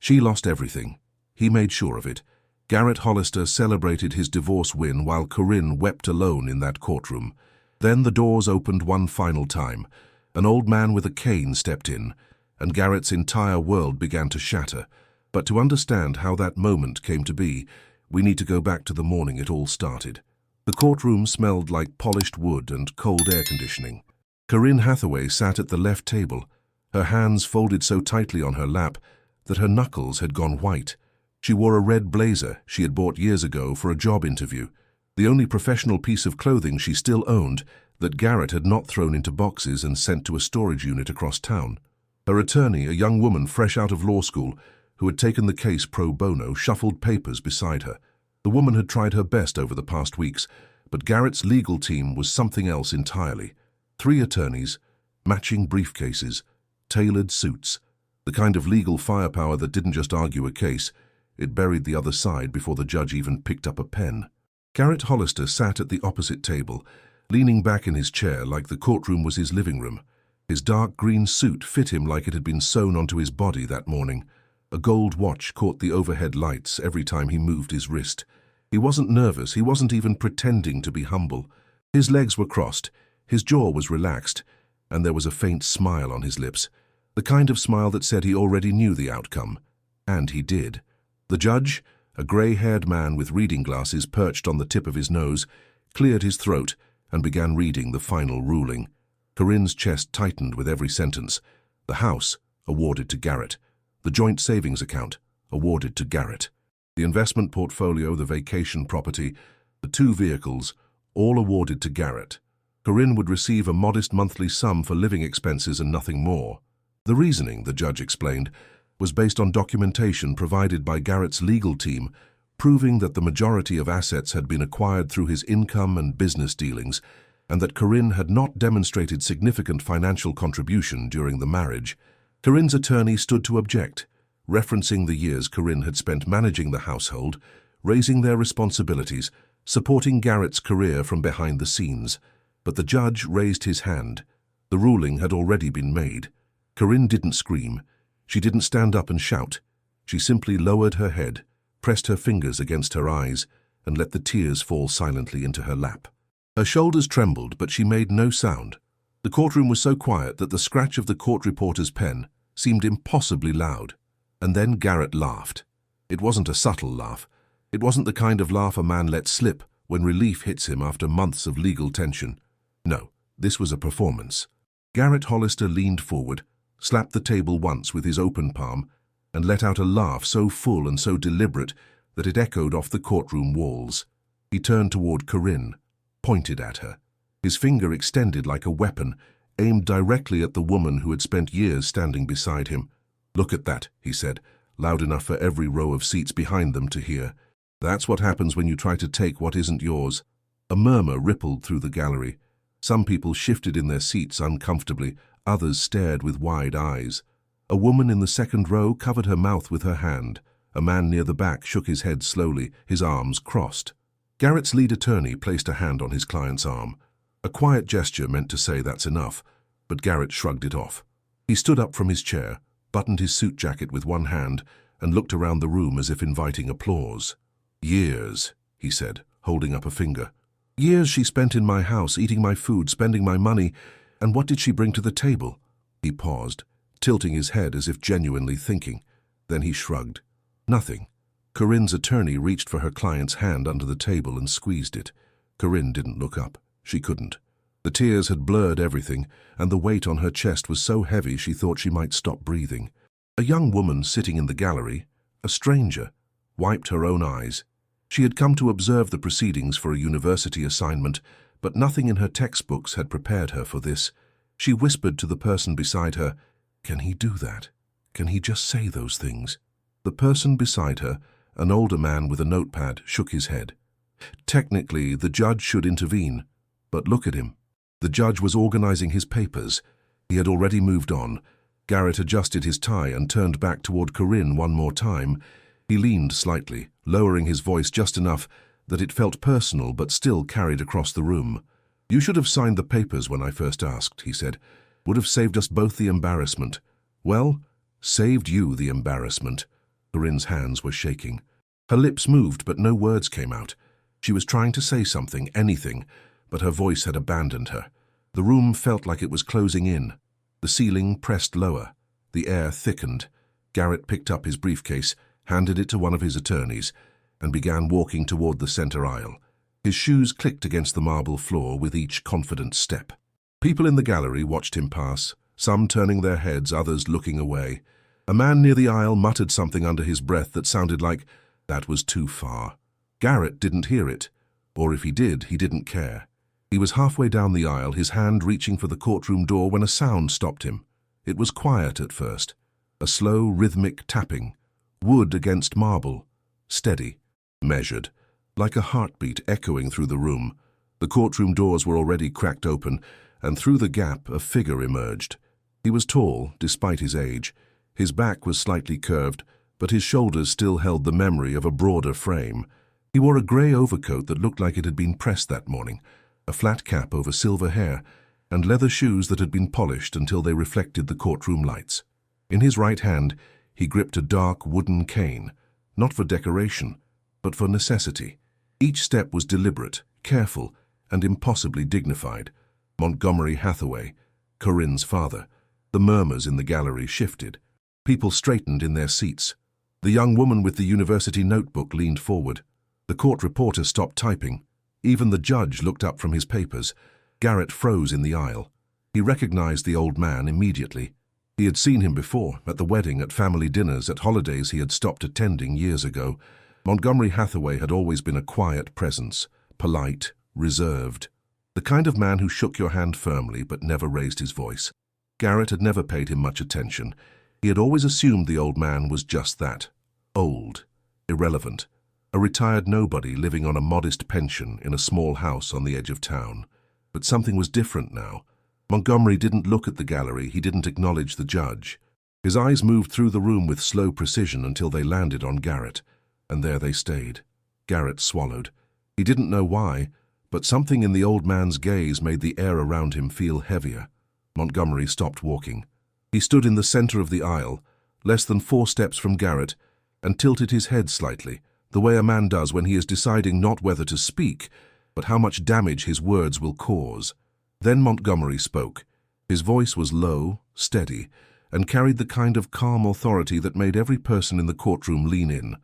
She lost everything. He made sure of it. Garrett Hollister celebrated his divorce win while Corinne wept alone in that courtroom. Then the doors opened one final time. An old man with a cane stepped in, and Garrett's entire world began to shatter. But to understand how that moment came to be, we need to go back to the morning it all started. The courtroom smelled like polished wood and cold air conditioning. Corinne Hathaway sat at the left table, her hands folded so tightly on her lap that her knuckles had gone white. She wore a red blazer she had bought years ago for a job interview, the only professional piece of clothing she still owned that Garrett had not thrown into boxes and sent to a storage unit across town. Her attorney, a young woman fresh out of law school, who had taken the case pro bono, shuffled papers beside her. The woman had tried her best over the past weeks, but Garrett's legal team was something else entirely. 3 attorneys, matching briefcases, tailored suits, the kind of legal firepower that didn't just argue a case, it buried the other side before the judge even picked up a pen. Garrett Hollister sat at the opposite table, leaning back in his chair like the courtroom was his living room. His dark green suit fit him like it had been sewn onto his body that morning. A gold watch caught the overhead lights every time he moved his wrist. He wasn't nervous, he wasn't even pretending to be humble. His legs were crossed, his jaw was relaxed, and there was a faint smile on his lips, the kind of smile that said he already knew the outcome. And he did. The judge, a grey-haired man with reading glasses perched on the tip of his nose, cleared his throat and began reading the final ruling. Corinne's chest tightened with every sentence. The house, awarded to Garrett. The joint savings account, awarded to Garrett. The investment portfolio, the vacation property, the 2 vehicles, all awarded to Garrett. Corinne would receive a modest monthly sum for living expenses and nothing more. The reasoning, the judge explained, was based on documentation provided by Garrett's legal team, proving that the majority of assets had been acquired through his income and business dealings, and that Corinne had not demonstrated significant financial contribution during the marriage. Corinne's attorney stood to object, referencing the years Corinne had spent managing the household, raising their responsibilities, supporting Garrett's career from behind the scenes. But the judge raised his hand. The ruling had already been made. Corinne didn't scream. She didn't stand up and shout. She simply lowered her head, pressed her fingers against her eyes, and let the tears fall silently into her lap. Her shoulders trembled, but she made no sound. The courtroom was so quiet that the scratch of the court reporter's pen seemed impossibly loud. And then Garrett laughed. It wasn't a subtle laugh. It wasn't the kind of laugh a man lets slip when relief hits him after months of legal tension. No, this was a performance. Garrett Hollister leaned forward, slapped the table once with his open palm, and let out a laugh so full and so deliberate that it echoed off the courtroom walls. He turned toward Corinne, pointed at her. His finger extended like a weapon, aimed directly at the woman who had spent years standing beside him. "Look at that," he said, loud enough for every row of seats behind them to hear. "That's what happens when you try to take what isn't yours." A murmur rippled through the gallery. Some people shifted in their seats uncomfortably, others stared with wide eyes. A woman in the second row covered her mouth with her hand. A man near the back shook his head slowly, his arms crossed. Garrett's lead attorney placed a hand on his client's arm. A quiet gesture meant to say that's enough, but Garrett shrugged it off. He stood up from his chair, buttoned his suit jacket with one hand, and looked around the room as if inviting applause. "Years," he said, holding up a finger. "Years she spent in my house, eating my food, spending my money, and what did she bring to the table?" He paused, tilting his head as if genuinely thinking. Then he shrugged. "Nothing." Corinne's attorney reached for her client's hand under the table and squeezed it. Corinne didn't look up. She couldn't. The tears had blurred everything, and the weight on her chest was so heavy she thought she might stop breathing. A young woman sitting in the gallery, a stranger, wiped her own eyes. She had come to observe the proceedings for a university assignment, but nothing in her textbooks had prepared her for this. She whispered to the person beside her, "Can he do that? Can he just say those things?" The person beside her, an older man with a notepad, shook his head. Technically, the judge should intervene, but look at him. The judge was organizing his papers. He had already moved on. Garrett adjusted his tie and turned back toward Corinne one more time. He leaned slightly, lowering his voice just enough that it felt personal but still carried across the room. "You should have signed the papers when I first asked," he said. "Would have saved us both the embarrassment." "Well, saved you the embarrassment." Corinne's hands were shaking. Her lips moved, but no words came out. She was trying to say something, anything, but her voice had abandoned her. The room felt like it was closing in. The ceiling pressed lower. The air thickened. Garrett picked up his briefcase, handed it to one of his attorneys, and began walking toward the center aisle. His shoes clicked against the marble floor with each confident step. People in the gallery watched him pass, some turning their heads, others looking away. A man near the aisle muttered something under his breath that sounded like, "That was too far." Garrett didn't hear it, or if he did, he didn't care. He was halfway down the aisle, his hand reaching for the courtroom door when a sound stopped him. It was quiet at first, a slow, rhythmic tapping, wood against marble, steady, measured, like a heartbeat echoing through the room. The courtroom doors were already cracked open, and through the gap a figure emerged. He was tall, despite his age. His back was slightly curved, but his shoulders still held the memory of a broader frame. He wore a grey overcoat that looked like it had been pressed that morning, a flat cap over silver hair, and leather shoes that had been polished until they reflected the courtroom lights. In his right hand, he gripped a dark wooden cane, not for decoration, but for necessity. Each step was deliberate, careful, and impossibly dignified. Montgomery Hathaway, Corinne's father. The murmurs in the gallery shifted. People straightened in their seats. The young woman with the university notebook leaned forward. The court reporter stopped typing. Even the judge looked up from his papers. Garrett froze in the aisle. He recognized the old man immediately. He had seen him before, at the wedding, at family dinners, at holidays he had stopped attending years ago. Montgomery Hathaway had always been a quiet presence, polite, reserved. The kind of man who shook your hand firmly but never raised his voice. Garrett had never paid him much attention. He had always assumed the old man was just that. Old, irrelevant, a retired nobody living on a modest pension in a small house on the edge of town. But something was different now. Montgomery didn't look at the gallery, he didn't acknowledge the judge. His eyes moved through the room with slow precision until they landed on Garrett, and there they stayed. Garrett swallowed. He didn't know why, but something in the old man's gaze made the air around him feel heavier. Montgomery stopped walking. He stood in the center of the aisle, less than 4 steps from Garrett, and tilted his head slightly, the way a man does when he is deciding not whether to speak, but how much damage his words will cause. Then Montgomery spoke. His voice was low, steady, and carried the kind of calm authority that made every person in the courtroom lean in.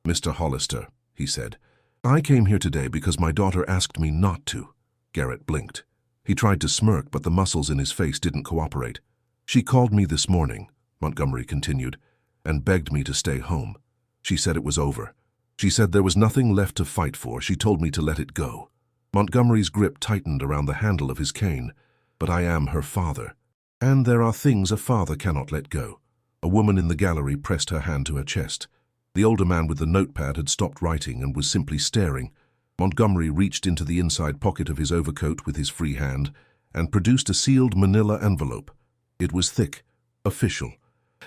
"Mr. Hollister," he said, "I came here today because my daughter asked me not to." Garrett blinked. He tried to smirk, but the muscles in his face didn't cooperate. "She called me this morning," Montgomery continued, "and begged me to stay home. She said it was over. She said there was nothing left to fight for. She told me to let it go." Montgomery's grip tightened around the handle of his cane. "But I am her father. And there are things a father cannot let go." A woman in the gallery pressed her hand to her chest. The older man with the notepad had stopped writing and was simply staring. Montgomery reached into the inside pocket of his overcoat with his free hand and produced a sealed manila envelope. It was thick, official.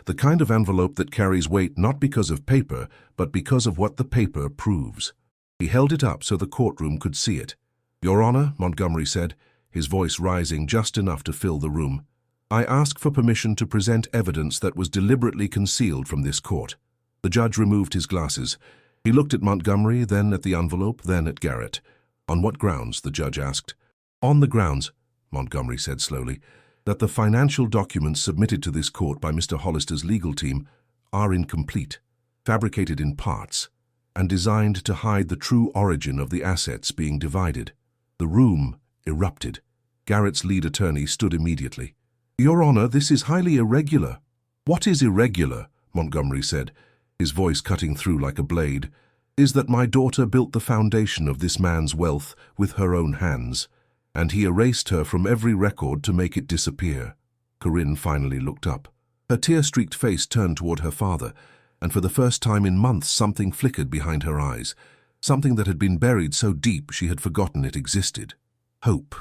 The kind of envelope that carries weight not because of paper, but because of what the paper proves. He held it up so the courtroom could see it. "Your Honor," Montgomery said, his voice rising just enough to fill the room, "I ask for permission to present evidence that was deliberately concealed from this court." The judge removed his glasses. He looked at Montgomery, then at the envelope, then at Garrett. "On what grounds?" the judge asked. "On the grounds," Montgomery said slowly, "that the financial documents submitted to this court by Mr. Hollister's legal team are incomplete, fabricated in parts, and designed to hide the true origin of the assets being divided." The room erupted. Garrett's lead attorney stood immediately. "Your Honor, this is highly irregular." "What is irregular?" Montgomery said, his voice cutting through like a blade. "Is that my daughter built the foundation of this man's wealth with her own hands, and he erased her from every record to make it disappear." Corinne finally looked up. Her tear-streaked face turned toward her father, and for the first time in months something flickered behind her eyes, something that had been buried so deep she had forgotten it existed. Hope.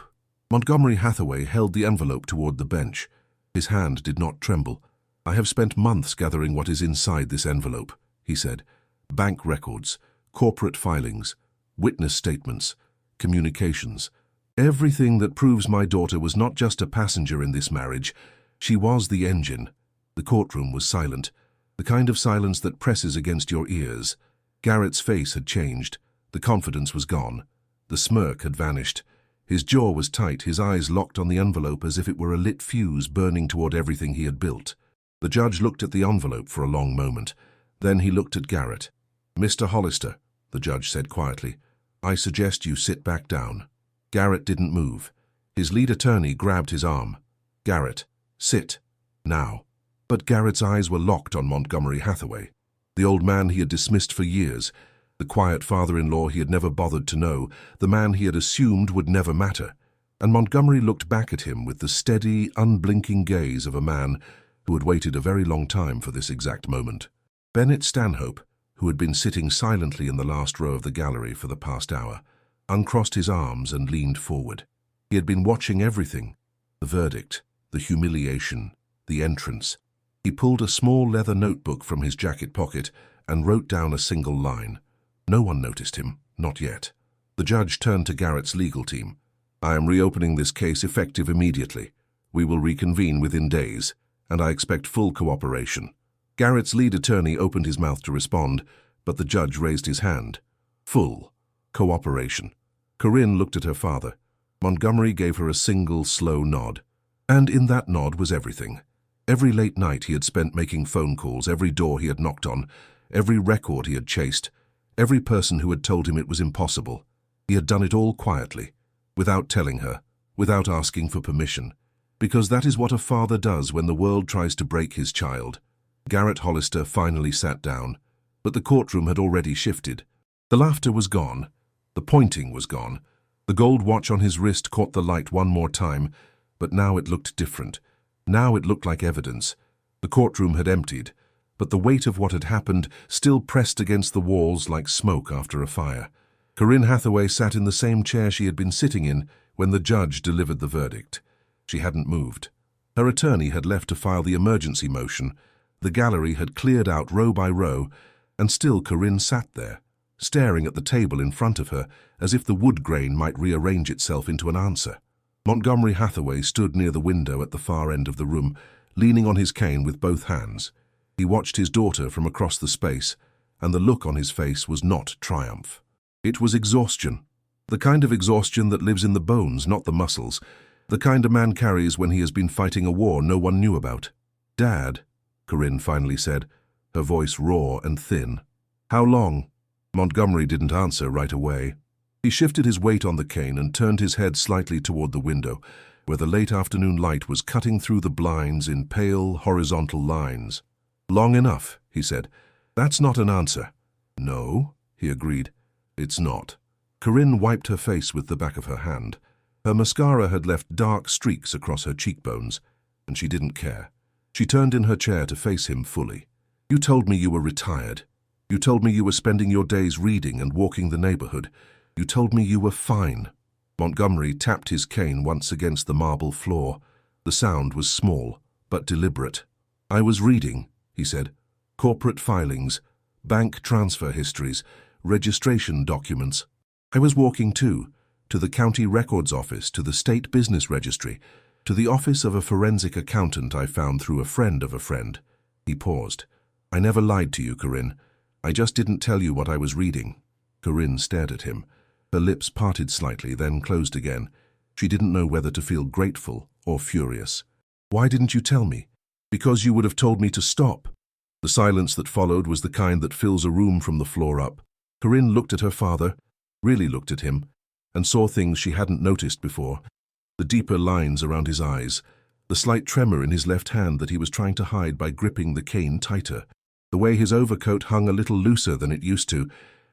Montgomery Hathaway held the envelope toward the bench. His hand did not tremble. "I have spent months gathering what is inside this envelope," he said. "Bank records, corporate filings, witness statements, communications. Everything that proves my daughter was not just a passenger in this marriage. She was the engine." The courtroom was silent. The kind of silence that presses against your ears. Garrett's face had changed. The confidence was gone. The smirk had vanished. His jaw was tight, his eyes locked on the envelope as if it were a lit fuse burning toward everything he had built. The judge looked at the envelope for a long moment. Then he looked at Garrett. "Mr. Hollister," the judge said quietly, "I suggest you sit back down." Garrett didn't move. His lead attorney grabbed his arm. "Garrett, sit. Now." But Garrett's eyes were locked on Montgomery Hathaway, the old man he had dismissed for years, the quiet father-in-law he had never bothered to know, the man he had assumed would never matter. And Montgomery looked back at him with the steady, unblinking gaze of a man who had waited a very long time for this exact moment. Bennett Stanhope, who had been sitting silently in the last row of the gallery for the past hour, uncrossed his arms and leaned forward. He had been watching everything: the verdict, the humiliation, the entrance. He pulled a small leather notebook from his jacket pocket and wrote down a single line. No one noticed him, not yet. The judge turned to Garrett's legal team. "I am reopening this case effective immediately. We will reconvene within days, and I expect full cooperation." Garrett's lead attorney opened his mouth to respond, but the judge raised his hand. "Full cooperation." Corinne looked at her father. Montgomery gave her a single, slow nod. And in that nod was everything. Every late night he had spent making phone calls, every door he had knocked on, every record he had chased, every person who had told him it was impossible. He had done it all quietly, without telling her, without asking for permission, because that is what a father does when the world tries to break his child. Garrett Hollister finally sat down, but the courtroom had already shifted. The laughter was gone. The pointing was gone. The gold watch on his wrist caught the light one more time, but now it looked different. Now it looked like evidence. The courtroom had emptied, but the weight of what had happened still pressed against the walls like smoke after a fire. Corinne Hathaway sat in the same chair she had been sitting in when the judge delivered the verdict. She hadn't moved. Her attorney had left to file the emergency motion. The gallery had cleared out row by row, and still Corinne sat there, staring at the table in front of her as if the wood grain might rearrange itself into an answer. Montgomery Hathaway stood near the window at the far end of the room, leaning on his cane with both hands. He watched his daughter from across the space, and the look on his face was not triumph. It was exhaustion. The kind of exhaustion that lives in the bones, not the muscles. The kind a man carries when he has been fighting a war no one knew about. "Dad," Corinne finally said, her voice raw and thin. "How long?" Montgomery didn't answer right away. He shifted his weight on the cane and turned his head slightly toward the window, where the late afternoon light was cutting through the blinds in pale, horizontal lines. "Long enough," he said. "That's not an answer." "No," he agreed. "It's not." Corinne wiped her face with the back of her hand. Her mascara had left dark streaks across her cheekbones, and she didn't care. She turned in her chair to face him fully. "You told me you were retired. You told me you were spending your days reading and walking the neighborhood. You told me you were fine." Montgomery tapped his cane once against the marble floor. The sound was small, but deliberate. "I was reading," he said. "Corporate filings, bank transfer histories, registration documents. I was walking too, to the county records office, to the state business registry, to the office of a forensic accountant I found through a friend of a friend." He paused. "I never lied to you, Corinne. I just didn't tell you what I was reading." Corinne stared at him. Her lips parted slightly, then closed again. She didn't know whether to feel grateful or furious. "Why didn't you tell me?" "Because you would have told me to stop." The silence that followed was the kind that fills a room from the floor up. Corinne looked at her father, really looked at him, and saw things she hadn't noticed before. The deeper lines around his eyes, the slight tremor in his left hand that he was trying to hide by gripping the cane tighter, the way his overcoat hung a little looser than it used to,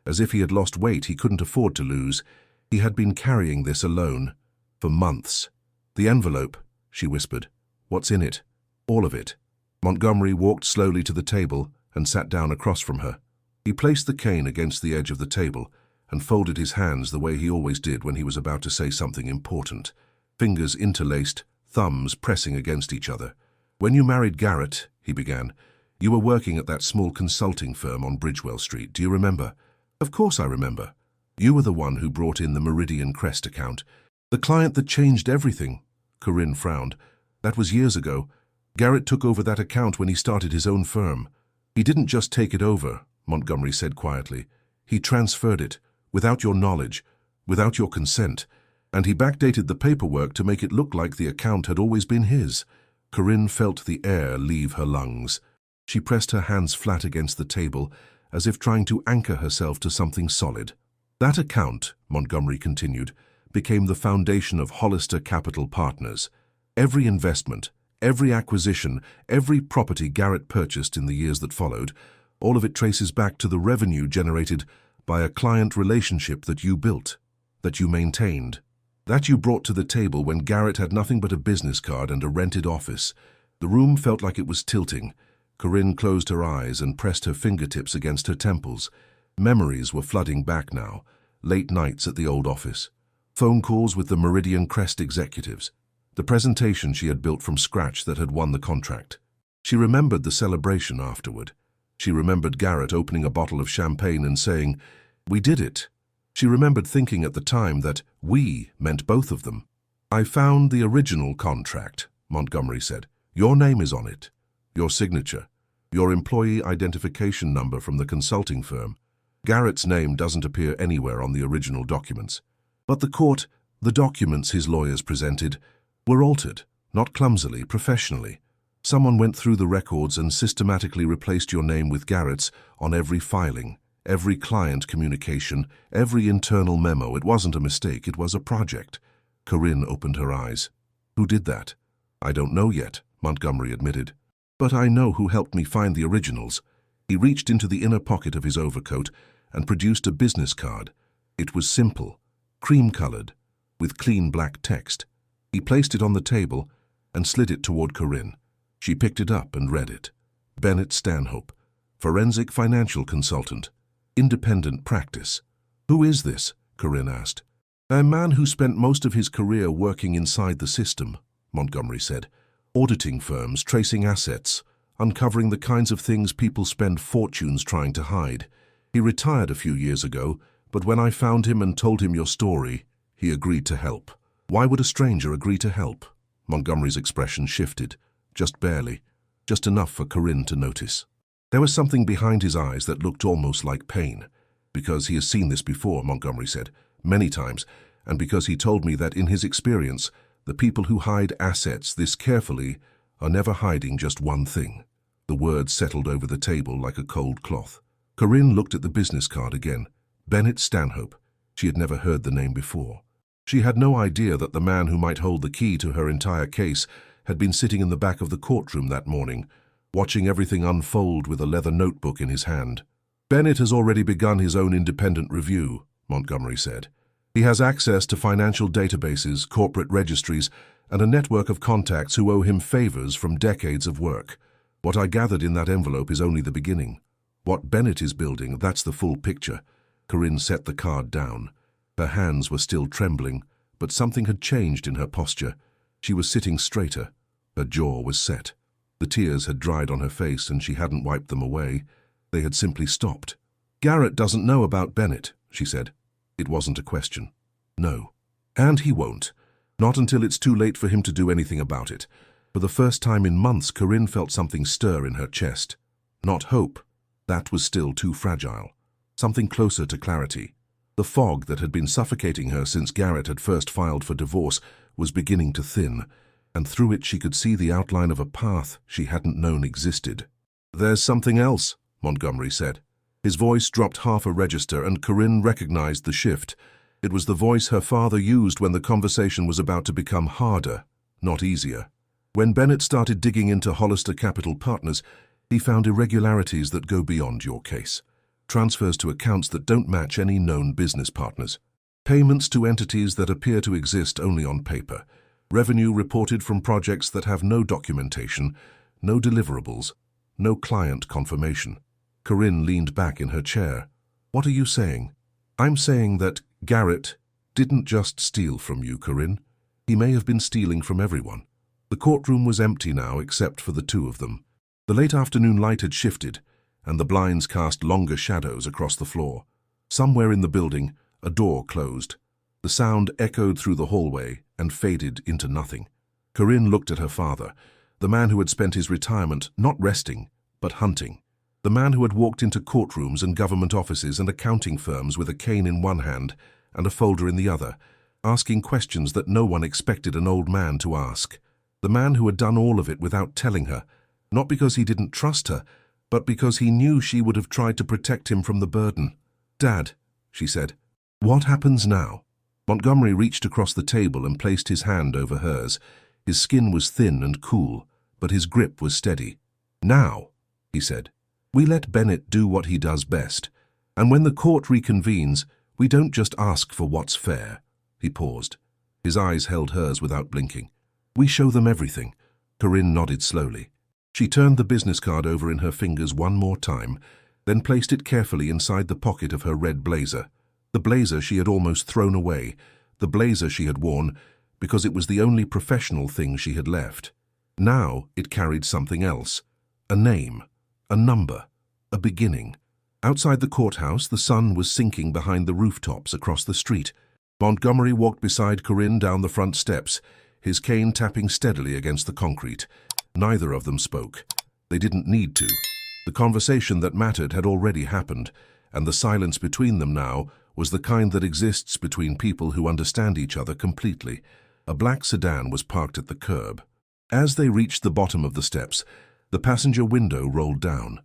as if he had lost weight he couldn't afford to lose. He had been carrying this alone, for months. "The envelope," she whispered. "What's in it?" "All of it." Montgomery walked slowly to the table and sat down across from her. He placed the cane against the edge of the table and folded his hands the way he always did when he was about to say something important. Fingers interlaced, thumbs pressing against each other. "When you married Garrett," he began, "you were working at that small consulting firm on Bridgewell Street. Do you remember?" "Of course I remember." "You were the one who brought in the Meridian Crest account. The client that changed everything." Corinne frowned. "That was years ago. Garrett took over that account when he started his own firm." He didn't just take it over, Montgomery said quietly. He transferred it, without your knowledge, without your consent, and he backdated the paperwork to make it look like the account had always been his. Corinne felt the air leave her lungs. She pressed her hands flat against the table, as if trying to anchor herself to something solid. That account, Montgomery continued, became the foundation of Hollister Capital Partners. Every investment, every acquisition, every property Garrett purchased in the years that followed, all of it traces back to the revenue generated by a client relationship that you built, that you maintained, that you brought to the table when Garrett had nothing but a business card and a rented office. The room felt like it was tilting. Corinne closed her eyes and pressed her fingertips against her temples. Memories were flooding back now. Late nights at the old office. Phone calls with the Meridian Crest executives. The presentation she had built from scratch that had won the contract. She remembered the celebration afterward. She remembered Garrett opening a bottle of champagne and saying, "We did it." She remembered thinking at the time that "we" meant both of them. "I found the original contract," Montgomery said. "Your name is on it. Your signature. Your employee identification number from the consulting firm. Garrett's name doesn't appear anywhere on the original documents. But the documents his lawyers presented, were altered, not clumsily, professionally. Someone went through the records and systematically replaced your name with Garrett's on every filing, every client communication, every internal memo. It wasn't a mistake, it was a project." Corinne opened her eyes. "Who did that?" "I don't know yet," Montgomery admitted. "But I know who helped me find the originals." He reached into the inner pocket of his overcoat and produced a business card. It was simple, cream-colored, with clean black text. He placed it on the table and slid it toward Corinne. She picked it up and read it. Bennett Stanhope, forensic financial consultant, independent practice. "Who is this?" Corinne asked. "A man who spent most of his career working inside the system," Montgomery said. "Auditing firms, tracing assets, uncovering the kinds of things people spend fortunes trying to hide. He retired a few years ago, but when I found him and told him your story, he agreed to help." "Why would a stranger agree to help?" Montgomery's expression shifted, just barely, just enough for Corinne to notice. There was something behind his eyes that looked almost like pain. "Because he has seen this before," Montgomery said, "many times, and because he told me that in his experience, the people who hide assets this carefully are never hiding just one thing." The words settled over the table like a cold cloth. Corinne looked at the business card again. Bennett Stanhope. She had never heard the name before. She had no idea that the man who might hold the key to her entire case had been sitting in the back of the courtroom that morning, watching everything unfold with a leather notebook in his hand. "Bennett has already begun his own independent review," Montgomery said. "He has access to financial databases, corporate registries, and a network of contacts who owe him favors from decades of work. What I gathered in that envelope is only the beginning. What Bennett is building, that's the full picture." Corinne set the card down. Her hands were still trembling, but something had changed in her posture. She was sitting straighter. Her jaw was set. The tears had dried on her face and she hadn't wiped them away. They had simply stopped. "Garrett doesn't know about Bennett," she said. It wasn't a question. "No. And he won't. Not until it's too late for him to do anything about it." For the first time in months, Corinne felt something stir in her chest. Not hope. That was still too fragile. Something closer to clarity. The fog that had been suffocating her since Garrett had first filed for divorce was beginning to thin, and through it she could see the outline of a path she hadn't known existed. "There's something else," Montgomery said. His voice dropped half a register, and Corinne recognized the shift. It was the voice her father used when the conversation was about to become harder, not easier. When Bennett started digging into Hollister Capital Partners, he found irregularities that go beyond your case. Transfers to accounts that don't match any known business partners. Payments to entities that appear to exist only on paper. Revenue reported from projects that have no documentation, no deliverables, no client confirmation. Corinne leaned back in her chair. "What are you saying?" "I'm saying that Garrett didn't just steal from you, Corinne. He may have been stealing from everyone." The courtroom was empty now except for the two of them. The late afternoon light had shifted, and the blinds cast longer shadows across the floor. Somewhere in the building, a door closed. The sound echoed through the hallway and faded into nothing. Corinne looked at her father, the man who had spent his retirement not resting, but hunting. The man who had walked into courtrooms and government offices and accounting firms with a cane in one hand and a folder in the other, asking questions that no one expected an old man to ask. The man who had done all of it without telling her, not because he didn't trust her, but because he knew she would have tried to protect him from the burden. "Dad," she said, "what happens now?" Montgomery reached across the table and placed his hand over hers. His skin was thin and cool, but his grip was steady. "Now," he said, "we let Bennett do what he does best. And when the court reconvenes, we don't just ask for what's fair." He paused. His eyes held hers without blinking. "We show them everything." Corinne nodded slowly. She turned the business card over in her fingers one more time, then placed it carefully inside the pocket of her red blazer. The blazer she had almost thrown away, the blazer she had worn because it was the only professional thing she had left. Now it carried something else. A name, a number, a beginning. Outside the courthouse, the sun was sinking behind the rooftops across the street. Montgomery walked beside Corinne down the front steps, his cane tapping steadily against the concrete. Neither of them spoke. They didn't need to. The conversation that mattered had already happened, and the silence between them now was the kind that exists between people who understand each other completely. A black sedan was parked at the curb. As they reached the bottom of the steps, the passenger window rolled down.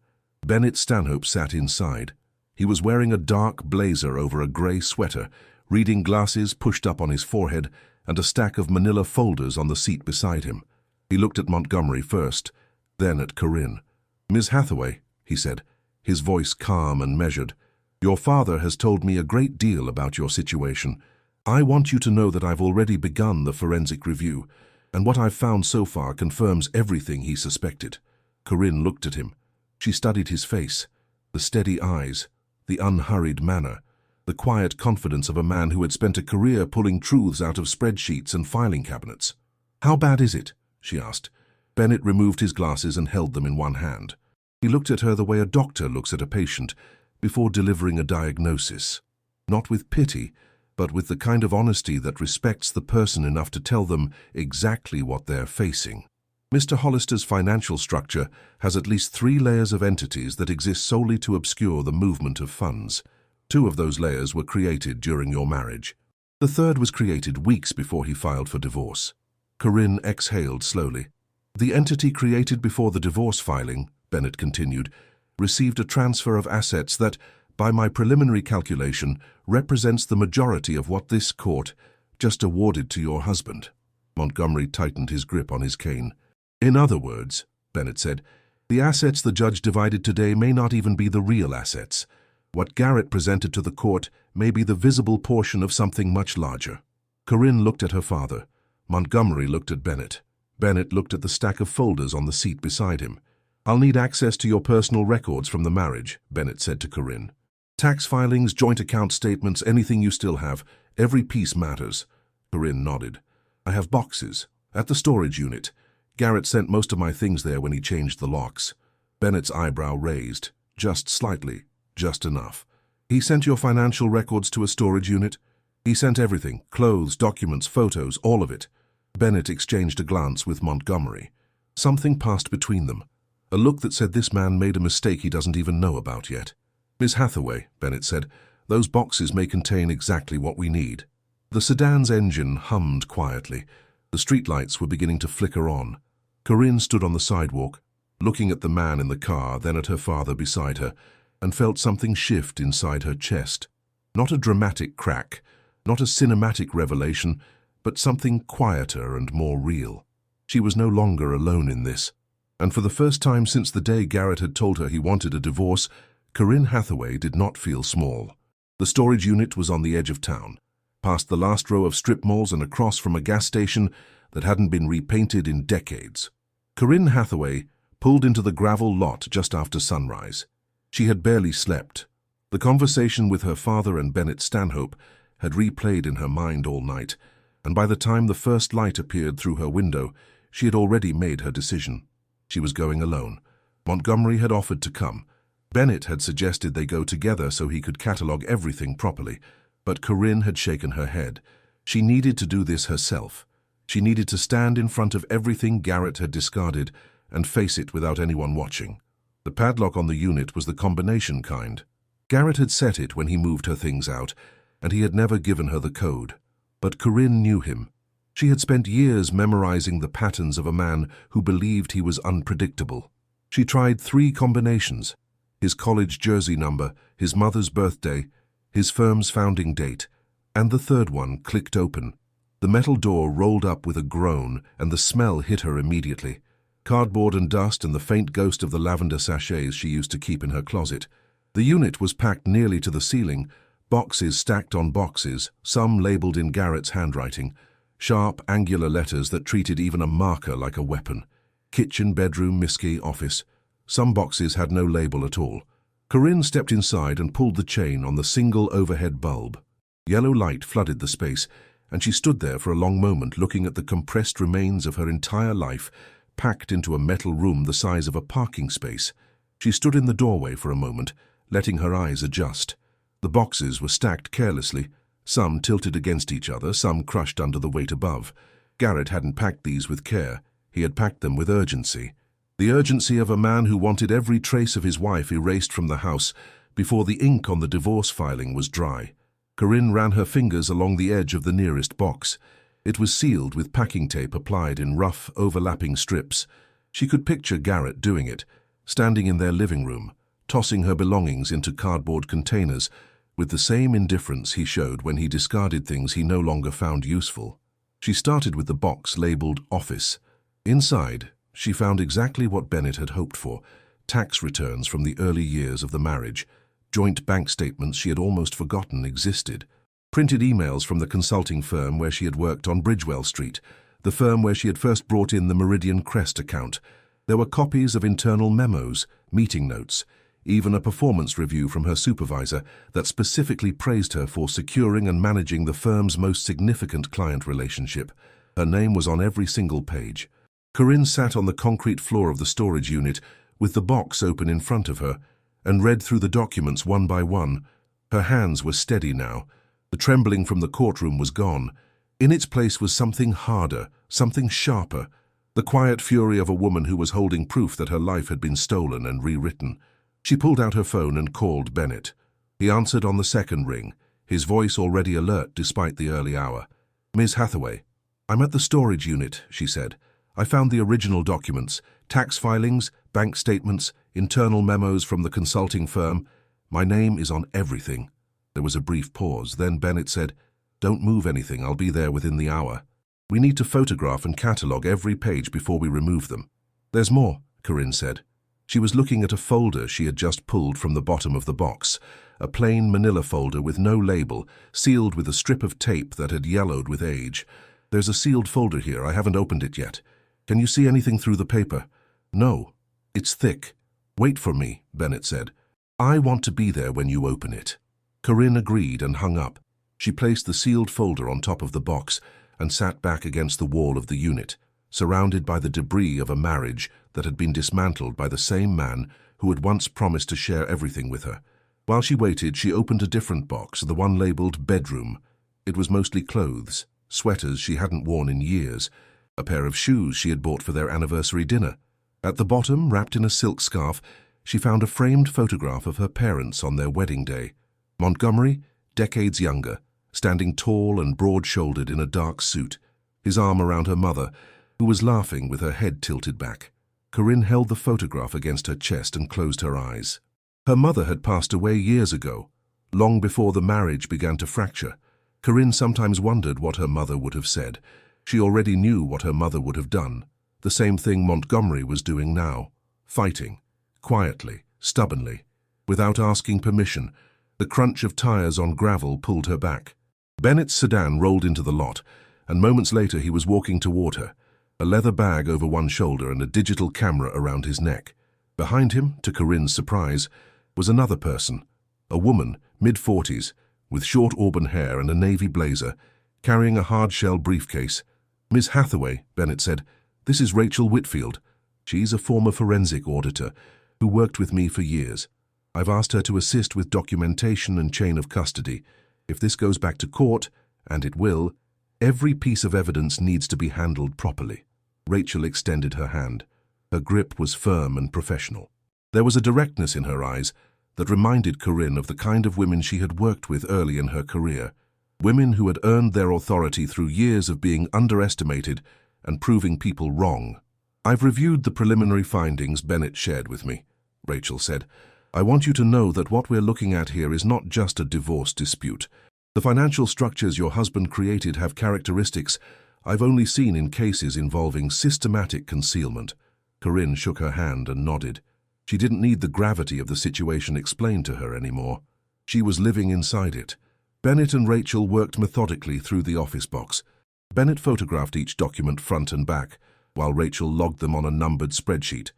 Bennett Stanhope sat inside. He was wearing a dark blazer over a grey sweater, reading glasses pushed up on his forehead, and a stack of manila folders on the seat beside him. He looked at Montgomery first, then at Corinne. "Miss Hathaway," he said, his voice calm and measured, "your father has told me a great deal about your situation. I want you to know that I've already begun the forensic review, and what I've found so far confirms everything he suspected." Corinne looked at him. She studied his face, the steady eyes, the unhurried manner, the quiet confidence of a man who had spent a career pulling truths out of spreadsheets and filing cabinets. "How bad is it?" she asked. Bennett removed his glasses and held them in one hand. He looked at her the way a doctor looks at a patient before delivering a diagnosis. Not with pity, but with the kind of honesty that respects the person enough to tell them exactly what they're facing. "Mr. Hollister's financial structure has at least 3 layers of entities that exist solely to obscure the movement of funds. 2 of those layers were created during your marriage. The 3rd was created weeks before he filed for divorce." Corinne exhaled slowly. "The entity created before the divorce filing," Bennett continued, "received a transfer of assets that, by my preliminary calculation, represents the majority of what this court just awarded to your husband." Montgomery tightened his grip on his cane. "In other words," Bennett said, "the assets the judge divided today may not even be the real assets. What Garrett presented to the court may be the visible portion of something much larger." Corinne looked at her father. Montgomery looked at Bennett. Bennett looked at the stack of folders on the seat beside him. "I'll need access to your personal records from the marriage," Bennett said to Corinne. "Tax filings, joint account statements, anything you still have. Every piece matters." Corinne nodded. "I have boxes. At the storage unit. Garrett sent most of my things there when he changed the locks." Bennett's eyebrow raised, just slightly, just enough. "He sent your financial records to a storage unit?" "He sent everything, clothes, documents, photos, all of it." Bennett exchanged a glance with Montgomery. Something passed between them, a look that said this man made a mistake he doesn't even know about yet. "Miss Hathaway," Bennett said, "those boxes may contain exactly what we need." The sedan's engine hummed quietly. The streetlights were beginning to flicker on. Corinne stood on the sidewalk, looking at the man in the car, then at her father beside her, and felt something shift inside her chest. Not a dramatic crack, not a cinematic revelation, but something quieter and more real. She was no longer alone in this. And for the first time since the day Garrett had told her he wanted a divorce, Corinne Hathaway did not feel small. The storage unit was on the edge of town, past the last row of strip malls and across from a gas station that hadn't been repainted in decades. Corinne Hathaway pulled into the gravel lot just after sunrise. She had barely slept. The conversation with her father and Bennett Stanhope had replayed in her mind all night, and by the time the first light appeared through her window, she had already made her decision. She was going alone. Montgomery had offered to come. Bennett had suggested they go together so he could catalogue everything properly, but Corinne had shaken her head. She needed to do this herself. She needed to stand in front of everything Garrett had discarded and face it without anyone watching. The padlock on the unit was the combination kind. Garrett had set it when he moved her things out, and he had never given her the code. But Corinne knew him. She had spent years memorizing the patterns of a man who believed he was unpredictable. She tried 3 combinations: his college jersey number, his mother's birthday, his firm's founding date, and the third one clicked open. The metal door rolled up with a groan, and the smell hit her immediately. Cardboard and dust and the faint ghost of the lavender sachets she used to keep in her closet. The unit was packed nearly to the ceiling, boxes stacked on boxes, some labeled in Garrett's handwriting, sharp, angular letters that treated even a marker like a weapon. Kitchen, bedroom, Miski, office. Some boxes had no label at all. Corinne stepped inside and pulled the chain on the single overhead bulb. Yellow light flooded the space, and she stood there for a long moment looking at the compressed remains of her entire life, packed into a metal room the size of a parking space. She stood in the doorway for a moment, letting her eyes adjust. The boxes were stacked carelessly, some tilted against each other, some crushed under the weight above. Garrett hadn't packed these with care. He had packed them with urgency. The urgency of a man who wanted every trace of his wife erased from the house before the ink on the divorce filing was dry. Corinne ran her fingers along the edge of the nearest box. It was sealed with packing tape applied in rough, overlapping strips. She could picture Garrett doing it, standing in their living room, tossing her belongings into cardboard containers, with the same indifference he showed when he discarded things he no longer found useful. She started with the box labeled Office. Inside, she found exactly what Bennett had hoped for: tax returns from the early years of the marriage, joint bank statements she had almost forgotten existed, printed emails from the consulting firm where she had worked on Bridgewell Street, the firm where she had first brought in the Meridian Crest account. There were copies of internal memos, meeting notes, even a performance review from her supervisor that specifically praised her for securing and managing the firm's most significant client relationship. Her name was on every single page. Corinne sat on the concrete floor of the storage unit with the box open in front of her and read through the documents one by one. Her hands were steady now. The trembling from the courtroom was gone. In its place was something harder, something sharper, the quiet fury of a woman who was holding proof that her life had been stolen and rewritten. She pulled out her phone and called Bennett. He answered on the second ring, his voice already alert despite the early hour. "Ms. Hathaway, I'm at the storage unit," she said. "I found the original documents, tax filings, bank statements, internal memos from the consulting firm. My name is on everything." There was a brief pause. Then Bennett said, "Don't move anything. I'll be there within the hour. We need to photograph and catalogue every page before we remove them." "There's more," Corinne said. She was looking at a folder she had just pulled from the bottom of the box, a plain manila folder with no label, sealed with a strip of tape that had yellowed with age. "There's a sealed folder here. I haven't opened it yet. Can you see anything through the paper?" "No. It's thick." "Wait for me," Bennett said. "I want to be there when you open it." Corinne agreed and hung up. She placed the sealed folder on top of the box and sat back against the wall of the unit, surrounded by the debris of a marriage that had been dismantled by the same man who had once promised to share everything with her. While she waited, she opened a different box, the one labeled Bedroom. It was mostly clothes, sweaters she hadn't worn in years, a pair of shoes she had bought for their anniversary dinner. At the bottom, wrapped in a silk scarf, she found a framed photograph of her parents on their wedding day. Montgomery, decades younger, standing tall and broad-shouldered in a dark suit, his arm around her mother, who was laughing with her head tilted back. Corinne held the photograph against her chest and closed her eyes. Her mother had passed away years ago, long before the marriage began to fracture. Corinne sometimes wondered what her mother would have said. She already knew what her mother would have done, the same thing Montgomery was doing now, fighting, quietly, stubbornly, without asking permission. The crunch of tires on gravel pulled her back. Bennett's sedan rolled into the lot, and moments later he was walking toward her, a leather bag over one shoulder and a digital camera around his neck. Behind him, to Corinne's surprise, was another person, a woman, mid-40s, with short auburn hair and a navy blazer, carrying a hard-shell briefcase. "Miss Hathaway," Bennett said, "this is Rachel Whitfield. She's a former forensic auditor who worked with me for years. I've asked her to assist with documentation and chain of custody. If this goes back to court, and it will, every piece of evidence needs to be handled properly." Rachel extended her hand. Her grip was firm and professional. There was a directness in her eyes that reminded Corinne of the kind of women she had worked with early in her career. Women who had earned their authority through years of being underestimated and proving people wrong. "I've reviewed the preliminary findings Bennett shared with me," Rachel said. "I want you to know that what we're looking at here is not just a divorce dispute. The financial structures your husband created have characteristics I've only seen in cases involving systematic concealment." Corinne shook her hand and nodded. She didn't need the gravity of the situation explained to her anymore. She was living inside it. Bennett and Rachel worked methodically through the office box. Bennett photographed each document front and back, while Rachel logged them on a numbered spreadsheet.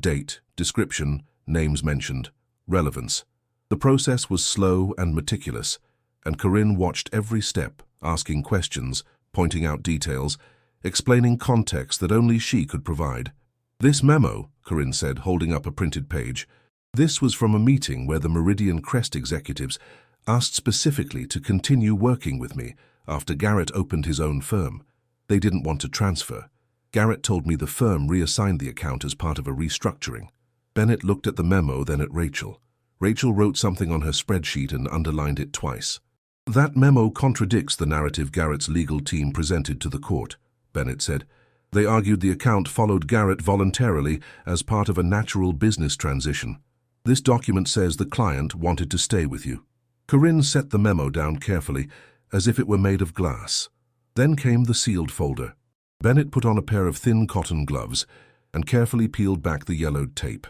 Date, description, names mentioned, relevance. The process was slow and meticulous, and Corinne watched every step, asking questions, pointing out details, explaining context that only she could provide. "This memo," Corinne said, holding up a printed page, "this was from a meeting where the Meridian Crest executives asked specifically to continue working with me after Garrett opened his own firm. They didn't want to transfer. Garrett told me the firm reassigned the account as part of a restructuring." Bennett looked at the memo, then at Rachel. Rachel wrote something on her spreadsheet and underlined it twice. "That memo contradicts the narrative Garrett's legal team presented to the court," Bennett said. "They argued the account followed Garrett voluntarily as part of a natural business transition. This document says the client wanted to stay with you." Corinne set the memo down carefully, as if it were made of glass. Then came the sealed folder. Bennett put on a pair of thin cotton gloves and carefully peeled back the yellowed tape.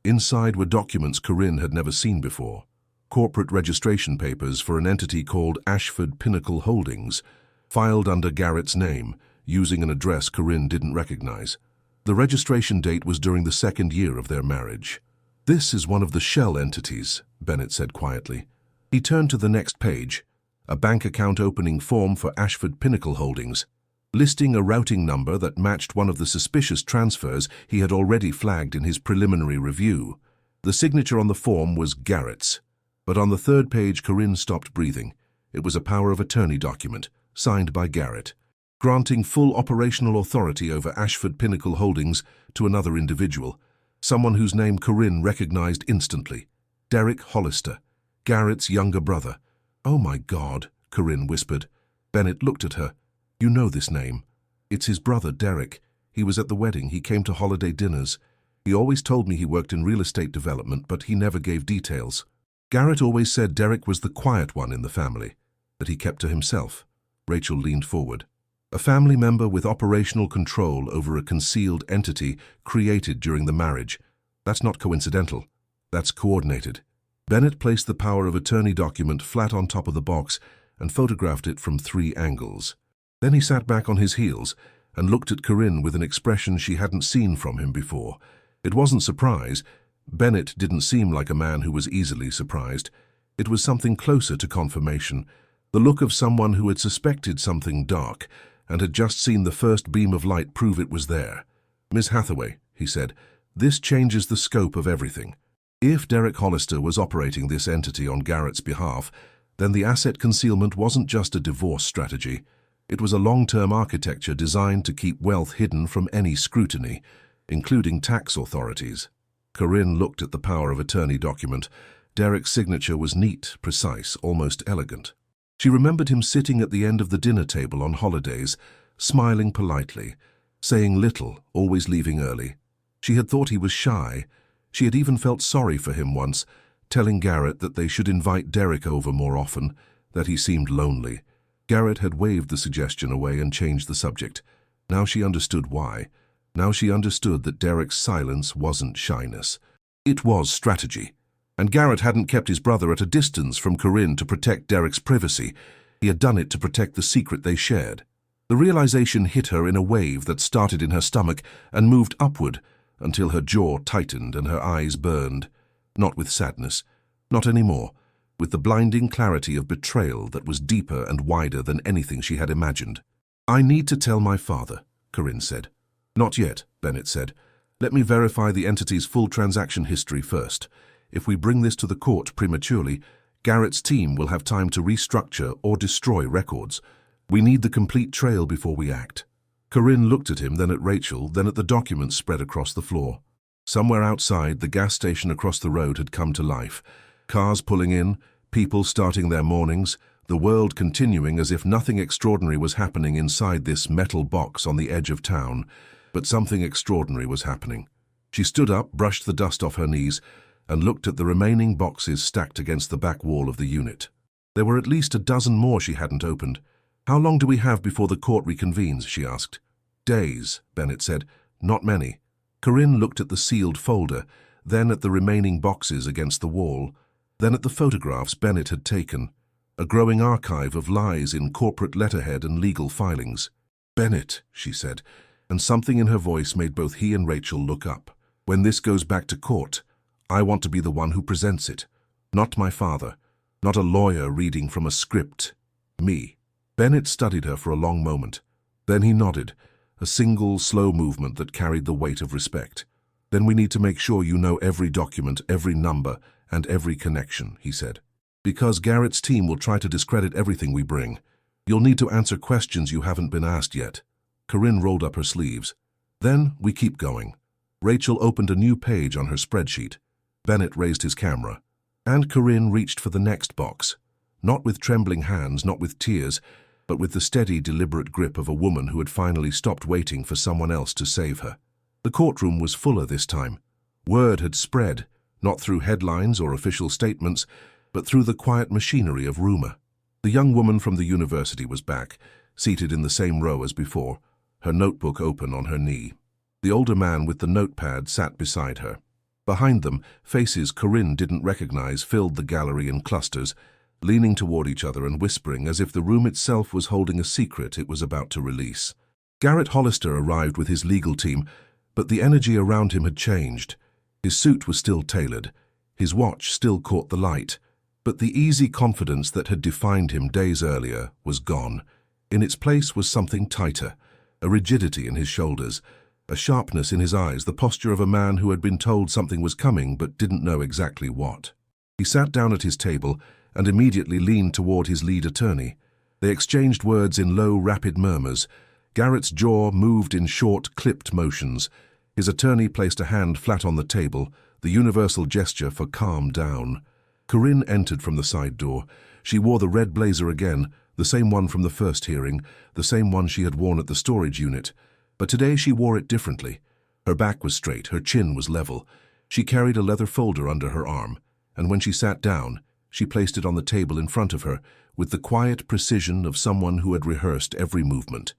Inside were documents Corinne had never seen before. Corporate registration papers for an entity called Ashford Pinnacle Holdings, filed under Garrett's name, using an address Corinne didn't recognize. The registration date was during the second year of their marriage. "This is one of the shell entities," Bennett said quietly. He turned to the next page, a bank account opening form for Ashford Pinnacle Holdings, listing a routing number that matched one of the suspicious transfers he had already flagged in his preliminary review. The signature on the form was Garrett's. But on the third page, Corinne stopped breathing. It was a power of attorney document, signed by Garrett, granting full operational authority over Ashford Pinnacle Holdings to another individual, someone whose name Corinne recognized instantly: Derek Hollister, Garrett's younger brother. "Oh my God," Corinne whispered. Bennett looked at her. "You know this name. It's his brother, Derek. He was at the wedding. He came to holiday dinners. He always told me he worked in real estate development, but he never gave details. Garrett always said Derek was the quiet one in the family, that he kept to himself." Rachel leaned forward. "A family member with operational control over a concealed entity created during the marriage. That's not coincidental. That's coordinated." Bennett placed the power of attorney document flat on top of the box and photographed it from 3 angles. Then he sat back on his heels and looked at Corinne with an expression she hadn't seen from him before. It wasn't surprise. Bennett didn't seem like a man who was easily surprised. It was something closer to confirmation, the look of someone who had suspected something dark and had just seen the first beam of light prove it was there. "Miss Hathaway," he said, "this changes the scope of everything. If Derek Hollister was operating this entity on Garrett's behalf, then the asset concealment wasn't just a divorce strategy. It was a long-term architecture designed to keep wealth hidden from any scrutiny, including tax authorities." Corinne looked at the power of attorney document. Derek's signature was neat, precise, almost elegant. She remembered him sitting at the end of the dinner table on holidays, smiling politely, saying little, always leaving early. She had thought he was shy. She had even felt sorry for him once, telling Garrett that they should invite Derek over more often, that he seemed lonely. Garrett had waved the suggestion away and changed the subject. Now she understood why. Now she understood that Derek's silence wasn't shyness. It was strategy. And Garrett hadn't kept his brother at a distance from Corinne to protect Derek's privacy. He had done it to protect the secret they shared. The realization hit her in a wave that started in her stomach and moved upward until her jaw tightened and her eyes burned. Not with sadness. Not anymore. With the blinding clarity of betrayal that was deeper and wider than anything she had imagined. "I need to tell my father," Corinne said. "Not yet," Bennett said. "Let me verify the entity's full transaction history first. If we bring this to the court prematurely, Garrett's team will have time to restructure or destroy records. We need the complete trail before we act." Corinne looked at him, then at Rachel, then at the documents spread across the floor. Somewhere outside, the gas station across the road had come to life. Cars pulling in, people starting their mornings, the world continuing as if nothing extraordinary was happening inside this metal box on the edge of town. But something extraordinary was happening. She stood up, brushed the dust off her knees, and looked at the remaining boxes stacked against the back wall of the unit. There were at least a dozen more she hadn't opened. "How long do we have before the court reconvenes?" she asked. "Days," Bennett said. "Not many." Corinne looked at the sealed folder, then at the remaining boxes against the wall, then at the photographs Bennett had taken, a growing archive of lies in corporate letterhead and legal filings. "Bennett," she said, and something in her voice made both he and Rachel look up. "When this goes back to court, I want to be the one who presents it. Not my father, not a lawyer reading from a script. Me." Bennett studied her for a long moment. Then he nodded, a single, slow movement that carried the weight of respect. "Then we need to make sure you know every document, every number, and every connection," he said. "Because Garrett's team will try to discredit everything we bring. You'll need to answer questions you haven't been asked yet." Corinne rolled up her sleeves. "Then we keep going." Rachel opened a new page on her spreadsheet. Bennett raised his camera. And Corinne reached for the next box. Not with trembling hands, not with tears, but with the steady, deliberate grip of a woman who had finally stopped waiting for someone else to save her. The courtroom was fuller this time. Word had spread, not through headlines or official statements, but through the quiet machinery of rumor. The young woman from the university was back, seated in the same row as before, her notebook open on her knee. The older man with the notepad sat beside her. Behind them, faces Corinne didn't recognize filled the gallery in clusters, leaning toward each other and whispering as if the room itself was holding a secret it was about to release. Garrett Hollister arrived with his legal team, but the energy around him had changed. His suit was still tailored, his watch still caught the light, but the easy confidence that had defined him days earlier was gone. In its place was something tighter, a rigidity in his shoulders, a sharpness in his eyes, the posture of a man who had been told something was coming but didn't know exactly what. He sat down at his table and immediately leaned toward his lead attorney. They exchanged words in low, rapid murmurs. Garrett's jaw moved in short, clipped motions. His attorney placed a hand flat on the table, the universal gesture for calm down. Corinne entered from the side door. She wore the red blazer again, the same one from the first hearing, the same one she had worn at the storage unit. But today she wore it differently. Her back was straight, her chin was level. She carried a leather folder under her arm, and when she sat down, she placed it on the table in front of her, with the quiet precision of someone who had rehearsed every movement.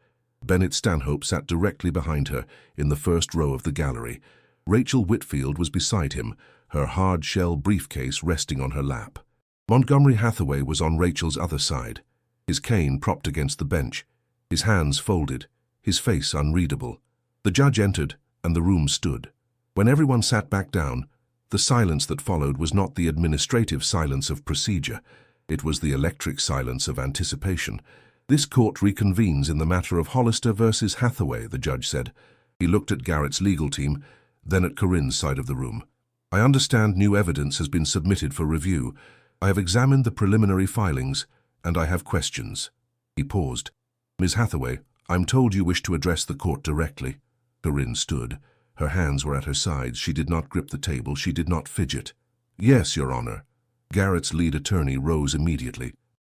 Bennett Stanhope sat directly behind her, in the first row of the gallery. Rachel Whitfield was beside him, her hard-shell briefcase resting on her lap. Montgomery Hathaway was on Rachel's other side, his cane propped against the bench, his hands folded, his face unreadable. The judge entered, and the room stood. When everyone sat back down, the silence that followed was not the administrative silence of procedure. It was the electric silence of anticipation. "This court reconvenes in the matter of Hollister versus Hathaway," the judge said. He looked at Garrett's legal team, then at Corinne's side of the room. "I understand new evidence has been submitted for review. I have examined the preliminary filings, and I have questions." He paused. "Ms. Hathaway, I'm told you wish to address the court directly." Corinne stood. Her hands were at her sides. She did not grip the table. She did not fidget. "Yes, Your Honor." Garrett's lead attorney rose immediately.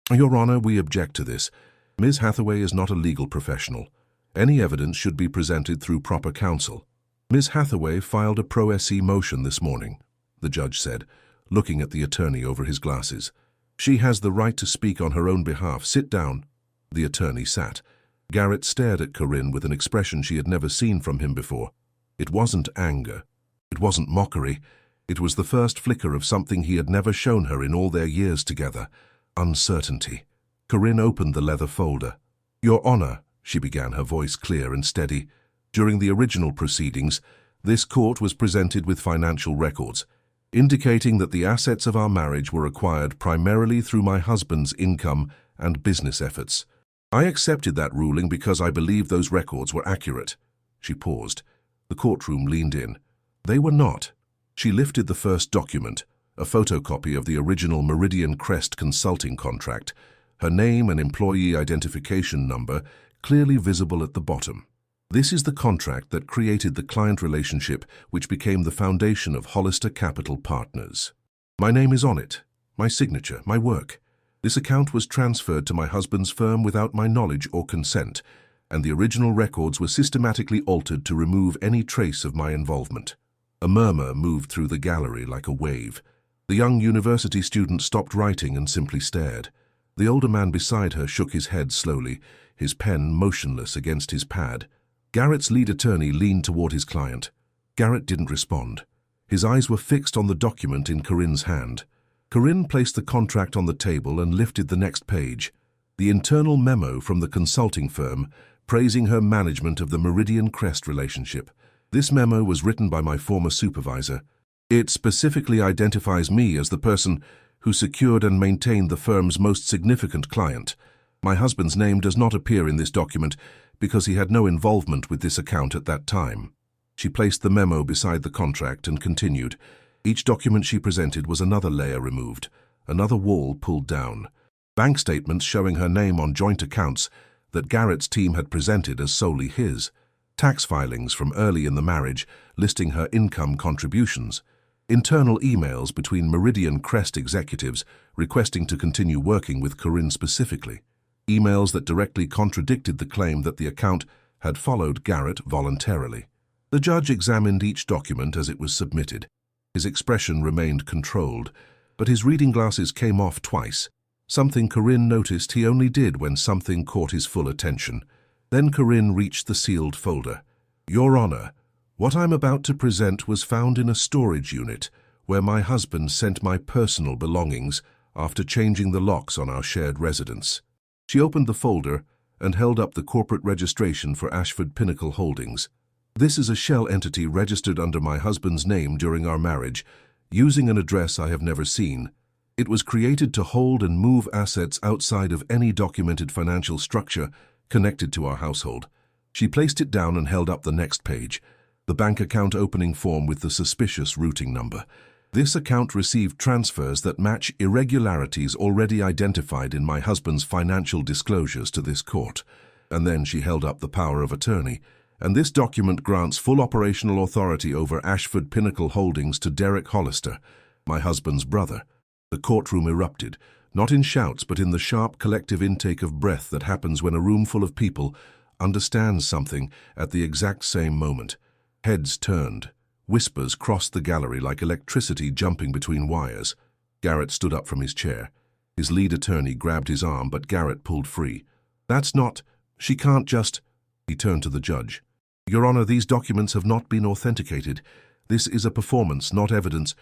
"Your Honor, we object to this. Ms. Hathaway is not a legal professional. Any evidence should be presented through proper counsel." "Ms. Hathaway filed a pro se motion this morning," the judge said, looking at the attorney over his glasses. "She has the right to speak on her own behalf. Sit down." The attorney sat. Garrett stared at Corinne with an expression she had never seen from him before. It wasn't anger. It wasn't mockery. It was the first flicker of something he had never shown her in all their years together. Uncertainty. Corinne opened the leather folder. "Your Honor," she began, her voice clear and steady. "During the original proceedings, this court was presented with financial records, indicating that the assets of our marriage were acquired primarily through my husband's income and business efforts. I accepted that ruling because I believed those records were accurate." She paused. The courtroom leaned in. They were not. She lifted the first document, a photocopy of the original Meridian Crest consulting contract, her name and employee identification number clearly visible at the bottom. This is the contract that created the client relationship which became the foundation of Hollister Capital Partners. My name is on it, my signature, my work. This account was transferred to my husband's firm without my knowledge or consent, and the original records were systematically altered to remove any trace of my involvement. A murmur moved through the gallery like a wave. The young university student stopped writing and simply stared. The older man beside her shook his head slowly, his pen motionless against his pad. Garrett's lead attorney leaned toward his client. Garrett didn't respond. His eyes were fixed on the document in Corinne's hand. Corinne placed the contract on the table and lifted the next page. The internal memo from the consulting firm, praising her management of the Meridian Crest relationship. This memo was written by my former supervisor. It specifically identifies me as the person who secured and maintained the firm's most significant client. My husband's name does not appear in this document because he had no involvement with this account at that time. She placed the memo beside the contract and continued. Each document she presented was another layer removed, another wall pulled down. Bank statements showing her name on joint accounts that Garrett's team had presented as solely his. Tax filings from early in the marriage listing her income contributions. Internal emails between Meridian Crest executives requesting to continue working with Corinne specifically. Emails that directly contradicted the claim that the account had followed Garrett voluntarily. The judge examined each document as it was submitted. His expression remained controlled, but his reading glasses came off twice, something Corinne noticed he only did when something caught his full attention. Then Corinne reached the sealed folder. Your Honor, what I'm about to present was found in a storage unit where my husband sent my personal belongings after changing the locks on our shared residence. She opened the folder and held up the corporate registration for Ashford Pinnacle Holdings. This is a shell entity registered under my husband's name during our marriage, using an address I have never seen. It was created to hold and move assets outside of any documented financial structure connected to our household. She placed it down and held up the next page, the bank account opening form with the suspicious routing number. This account received transfers that match irregularities already identified in my husband's financial disclosures to this court. And then she held up the power of attorney. And this document grants full operational authority over Ashford Pinnacle Holdings to Derek Hollister, my husband's brother. The courtroom erupted, not in shouts but in the sharp collective intake of breath that happens when a room full of people understands something at the exact same moment. Heads turned. Whispers crossed the gallery like electricity jumping between wires. Garrett stood up from his chair. His lead attorney grabbed his arm, but Garrett pulled free. That's not... She can't just... He turned to the judge. Your Honor, these documents have not been authenticated. This is a performance, not evidence.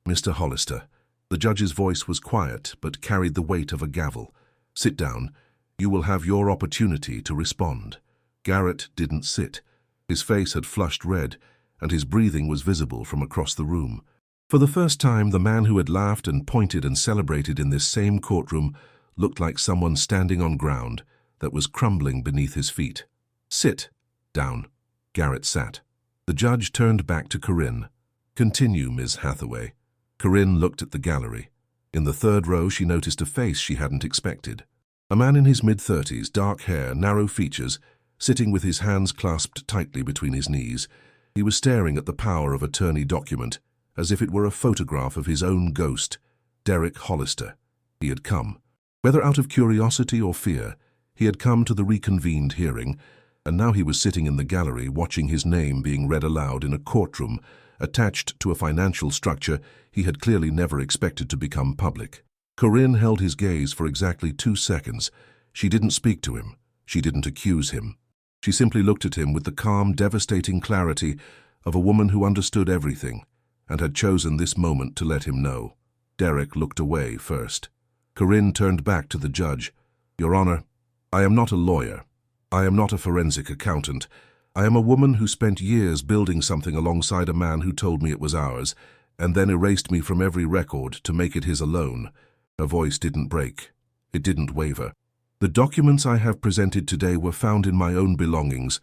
Mr. Hollister. The judge's voice was quiet, but carried the weight of a gavel. Sit down. You will have your opportunity to respond. Garrett didn't sit. His face had flushed red, and his breathing was visible from across the room. For the first time, the man who had laughed and pointed and celebrated in this same courtroom looked like someone standing on ground that was crumbling beneath his feet. Sit down. Garrett sat. The judge turned back to Corinne. Continue, Ms. Hathaway. Corinne looked at the gallery. In the third row, she noticed a face she hadn't expected. A man in his mid-30s, dark hair, narrow features, sitting with his hands clasped tightly between his knees. He was staring at the power of attorney document, as if it were a photograph of his own ghost, Derek Hollister. He had come. Whether out of curiosity or fear, he had come to the reconvened hearing, and now he was sitting in the gallery watching his name being read aloud in a courtroom, attached to a financial structure he had clearly never expected to become public. Corinne held his gaze for exactly 2 seconds. She didn't speak to him. She didn't accuse him. She simply looked at him with the calm, devastating clarity of a woman who understood everything and had chosen this moment to let him know. Derek looked away first. Corinne turned back to the judge. Your Honor, I am not a lawyer. I am not a forensic accountant. I am a woman who spent years building something alongside a man who told me it was ours, and then erased me from every record to make it his alone. Her voice didn't break. It didn't waver. The documents I have presented today were found in my own belongings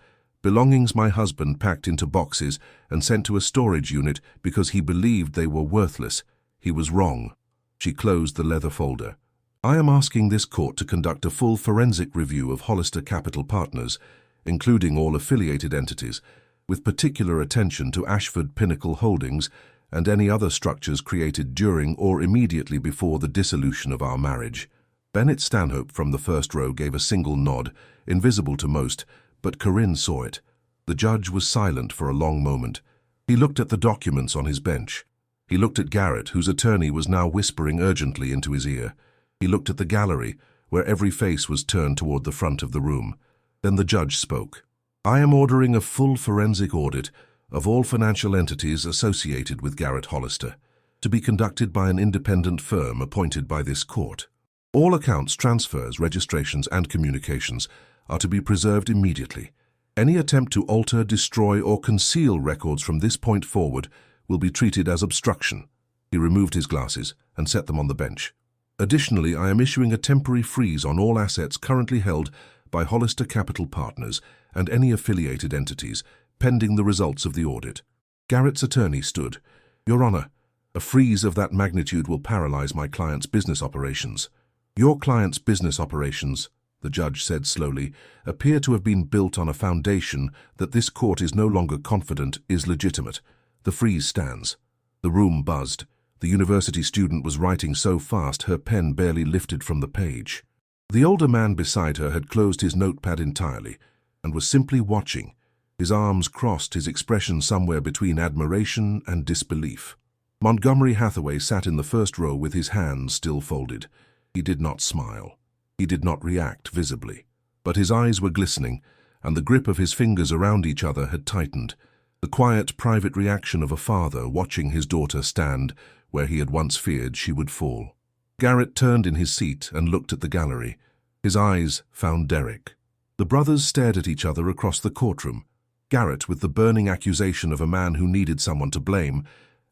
my husband packed into boxes and sent to a storage unit because he believed they were worthless. He was wrong. She closed the leather folder. I am asking this court to conduct a full forensic review of Hollister Capital Partners, including all affiliated entities, with particular attention to Ashford Pinnacle Holdings and any other structures created during or immediately before the dissolution of our marriage. Bennett Stanhope from the first row gave a single nod, invisible to most, but Corinne saw it. The judge was silent for a long moment. He looked at the documents on his bench. He looked at Garrett, whose attorney was now whispering urgently into his ear. He looked at the gallery, where every face was turned toward the front of the room. Then the judge spoke. "I am ordering a full forensic audit of all financial entities associated with Garrett Hollister, to be conducted by an independent firm appointed by this court. All accounts, transfers, registrations, and communications are to be preserved immediately. Any attempt to alter, destroy, or conceal records from this point forward will be treated as obstruction." He removed his glasses and set them on the bench. "Additionally, I am issuing a temporary freeze on all assets currently held by Hollister Capital Partners and any affiliated entities, pending the results of the audit." Garrett's attorney stood. "Your Honor, a freeze of that magnitude will paralyze my client's business operations." "Your client's business operations," the judge said slowly, "appear to have been built on a foundation that this court is no longer confident is legitimate. The freeze stands." The room buzzed. The university student was writing so fast her pen barely lifted from the page. The older man beside her had closed his notepad entirely and was simply watching, his arms crossed, his expression somewhere between admiration and disbelief. Montgomery Hathaway sat in the first row with his hands still folded. He did not smile. He did not react visibly. But his eyes were glistening, and the grip of his fingers around each other had tightened. The quiet, private reaction of a father watching his daughter stand where he had once feared she would fall. Garrett turned in his seat and looked at the gallery. His eyes found Derek. The brothers stared at each other across the courtroom. Garrett with the burning accusation of a man who needed someone to blame,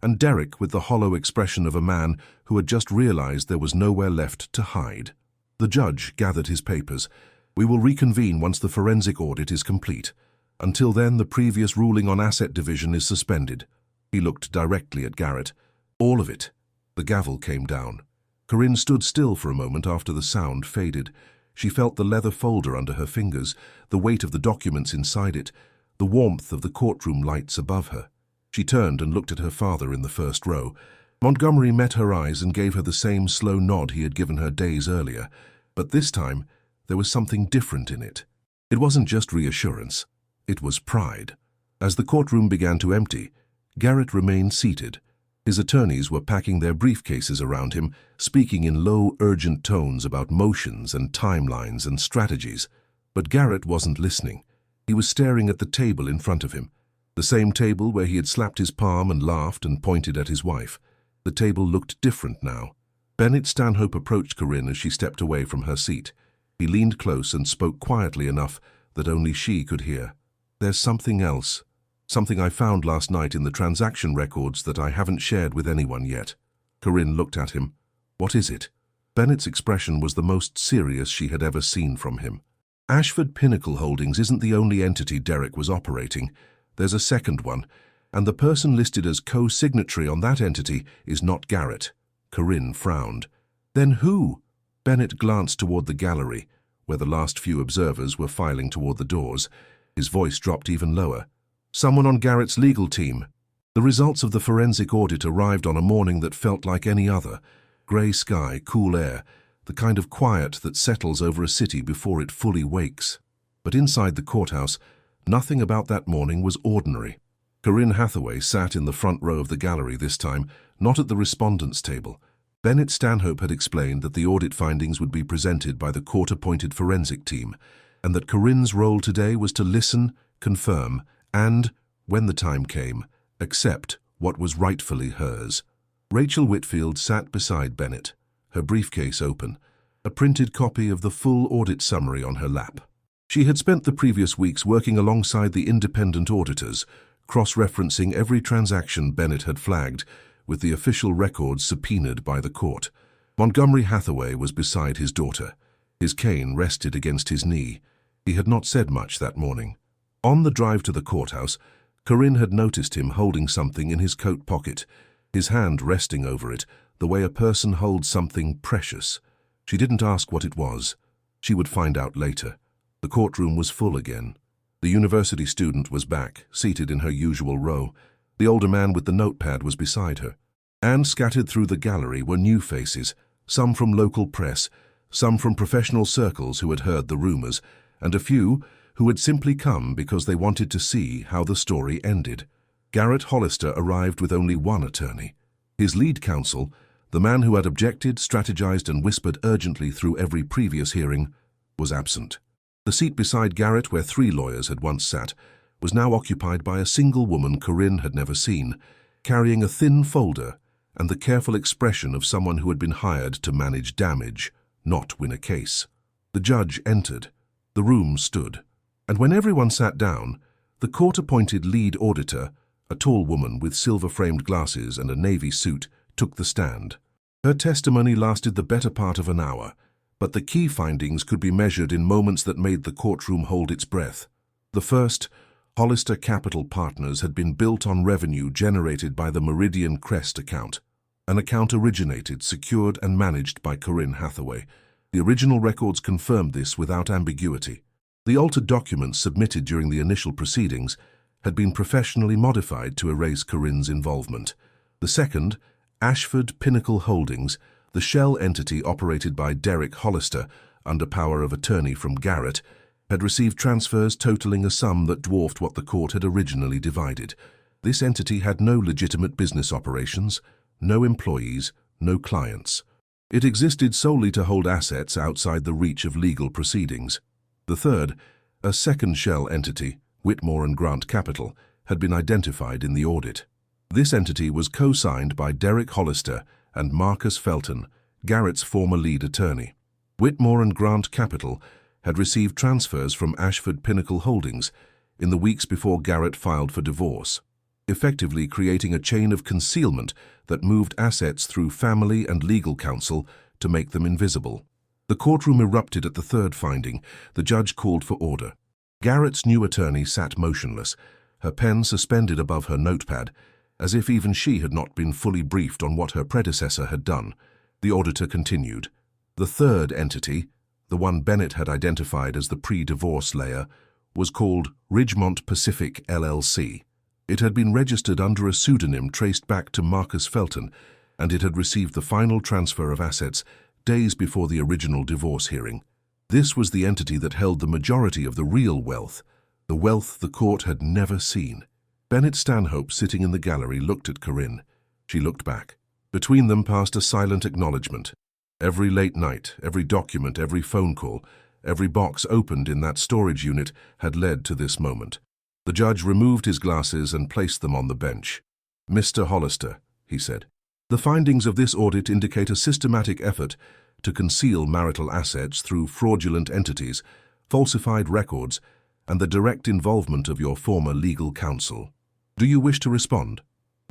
and Derek with the hollow expression of a man who had just realized there was nowhere left to hide. The judge gathered his papers. "We will reconvene once the forensic audit is complete. Until then, the previous ruling on asset division is suspended." He looked directly at Garrett. "All of it." The gavel came down. Corinne stood still for a moment after the sound faded. She felt the leather folder under her fingers, the weight of the documents inside it, the warmth of the courtroom lights above her. She turned and looked at her father in the first row. Montgomery met her eyes and gave her the same slow nod he had given her days earlier, but this time there was something different in it. It wasn't just reassurance, it was pride. As the courtroom began to empty, Garrett remained seated. His attorneys were packing their briefcases around him, speaking in low, urgent tones about motions and timelines and strategies. But Garrett wasn't listening. He was staring at the table in front of him, the same table where he had slapped his palm and laughed and pointed at his wife. The table looked different now. Bennett Stanhope approached Corinne as she stepped away from her seat. He leaned close and spoke quietly enough that only she could hear. "There's something else. Something I found last night in the transaction records that I haven't shared with anyone yet." Corinne looked at him. "What is it?" Bennett's expression was the most serious she had ever seen from him. "Ashford Pinnacle Holdings isn't the only entity Derek was operating. There's a second one, and the person listed as co-signatory on that entity is not Garrett." Corinne frowned. "Then who?" Bennett glanced toward the gallery, where the last few observers were filing toward the doors. His voice dropped even lower. "Someone on Garrett's legal team." The results of the forensic audit arrived on a morning that felt like any other. Grey sky, cool air, the kind of quiet that settles over a city before it fully wakes. But inside the courthouse, nothing about that morning was ordinary. Corinne Hathaway sat in the front row of the gallery this time, not at the respondents' table. Bennett Stanhope had explained that the audit findings would be presented by the court-appointed forensic team, and that Corinne's role today was to listen, confirm, and, when the time came, accept what was rightfully hers. Rachel Whitfield sat beside Bennett, her briefcase open, a printed copy of the full audit summary on her lap. She had spent the previous weeks working alongside the independent auditors, cross-referencing every transaction Bennett had flagged, with the official records subpoenaed by the court. Montgomery Hathaway was beside his daughter. His cane rested against his knee. He had not said much that morning. On the drive to the courthouse, Corinne had noticed him holding something in his coat pocket, his hand resting over it, the way a person holds something precious. She didn't ask what it was. She would find out later. The courtroom was full again. The university student was back, seated in her usual row. The older man with the notepad was beside her. And scattered through the gallery were new faces, some from local press, some from professional circles who had heard the rumors, and a few who had simply come because they wanted to see how the story ended. Garrett Hollister arrived with only one attorney. His lead counsel, the man who had objected, strategized, and whispered urgently through every previous hearing, was absent. The seat beside Garrett, where 3 lawyers had once sat, was now occupied by a single woman Corinne had never seen, carrying a thin folder and the careful expression of someone who had been hired to manage damage, not win a case. The judge entered. The room stood. And when everyone sat down, the court-appointed lead auditor, a tall woman with silver-framed glasses and a navy suit, took the stand. Her testimony lasted the better part of an hour, but the key findings could be measured in moments that made the courtroom hold its breath. The first, Hollister Capital Partners had been built on revenue generated by the Meridian Crest account, an account originated, secured, and managed by Corinne Hathaway. The original records confirmed this without ambiguity. The altered documents submitted during the initial proceedings had been professionally modified to erase Corinne's involvement. The second, Ashford Pinnacle Holdings, the shell entity operated by Derek Hollister under power of attorney from Garrett, had received transfers totaling a sum that dwarfed what the court had originally divided. This entity had no legitimate business operations, no employees, no clients. It existed solely to hold assets outside the reach of legal proceedings. The third, a second shell entity, Whitmore and Grant Capital, had been identified in the audit. This entity was co-signed by Derek Hollister and Marcus Felton, Garrett's former lead attorney. Whitmore and Grant Capital had received transfers from Ashford Pinnacle Holdings in the weeks before Garrett filed for divorce, effectively creating a chain of concealment that moved assets through family and legal counsel to make them invisible. The courtroom erupted at the third finding. The judge called for order. Garrett's new attorney sat motionless, her pen suspended above her notepad, as if even she had not been fully briefed on what her predecessor had done. The auditor continued. The third entity, the one Bennett had identified as the pre-divorce layer, was called Ridgemont Pacific LLC. It had been registered under a pseudonym traced back to Marcus Felton, and it had received the final transfer of assets days before the original divorce hearing. This was the entity that held the majority of the real wealth, the wealth the court had never seen. Bennett Stanhope, sitting in the gallery, looked at Corinne. She looked back. Between them passed a silent acknowledgement. Every late night, every document, every phone call, every box opened in that storage unit had led to this moment. The judge removed his glasses and placed them on the bench. "Mr. Hollister," he said, "the findings of this audit indicate a systematic effort to conceal marital assets through fraudulent entities, falsified records, and the direct involvement of your former legal counsel. Do you wish to respond?"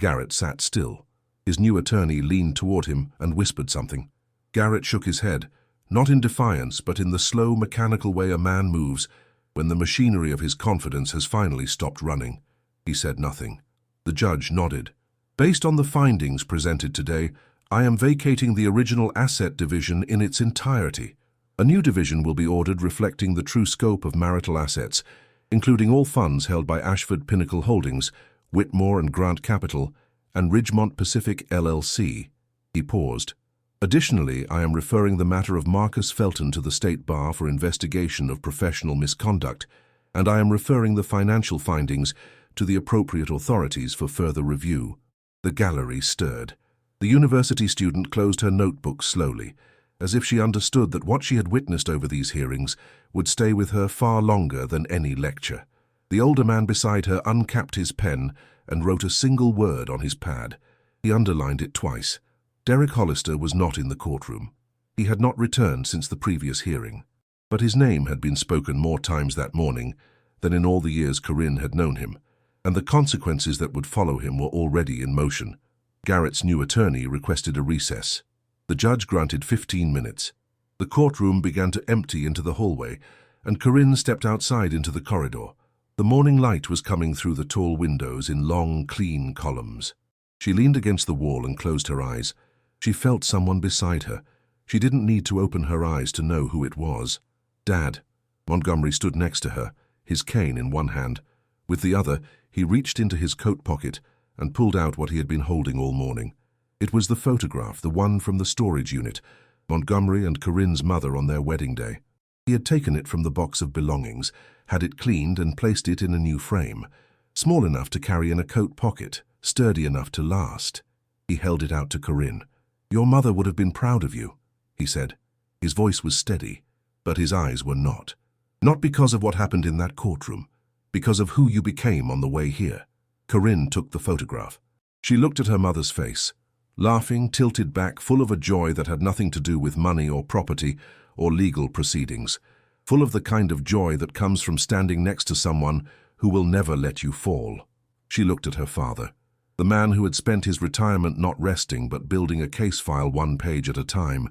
Garrett sat still. His new attorney leaned toward him and whispered something. Garrett shook his head, not in defiance, but in the slow, mechanical way a man moves when the machinery of his confidence has finally stopped running. He said nothing. The judge nodded. "Based on the findings presented today, I am vacating the original asset division in its entirety. A new division will be ordered reflecting the true scope of marital assets, including all funds held by Ashford Pinnacle Holdings, Whitmore and Grant Capital, and Ridgemont Pacific LLC. He paused. "Additionally, I am referring the matter of Marcus Felton to the State Bar for investigation of professional misconduct, and I am referring the financial findings to the appropriate authorities for further review." The gallery stirred. The university student closed her notebook slowly, as if she understood that what she had witnessed over these hearings would stay with her far longer than any lecture. The older man beside her uncapped his pen and wrote a single word on his pad. He underlined it twice. Derek Hollister was not in the courtroom. He had not returned since the previous hearing. But his name had been spoken more times that morning than in all the years Corinne had known him, and the consequences that would follow him were already in motion. Garrett's new attorney requested a recess. The judge granted 15 minutes. The courtroom began to empty into the hallway, and Corinne stepped outside into the corridor. The morning light was coming through the tall windows in long, clean columns. She leaned against the wall and closed her eyes. She felt someone beside her. She didn't need to open her eyes to know who it was. "Dad." Montgomery stood next to her, his cane in one hand. With the other, he reached into his coat pocket and pulled out what he had been holding all morning. It was the photograph, the one from the storage unit, Montgomery and Corinne's mother on their wedding day. He had taken it from the box of belongings, had it cleaned and placed it in a new frame, small enough to carry in a coat pocket, sturdy enough to last. He held it out to Corinne. "Your mother would have been proud of you," he said. His voice was steady, but his eyes were not. "Not because of what happened in that courtroom, because of who you became on the way here." Corinne took the photograph. She looked at her mother's face, laughing, tilted back, full of a joy that had nothing to do with money or property or legal proceedings, full of the kind of joy that comes from standing next to someone who will never let you fall. She looked at her father, the man who had spent his retirement not resting but building a case file one page at a time,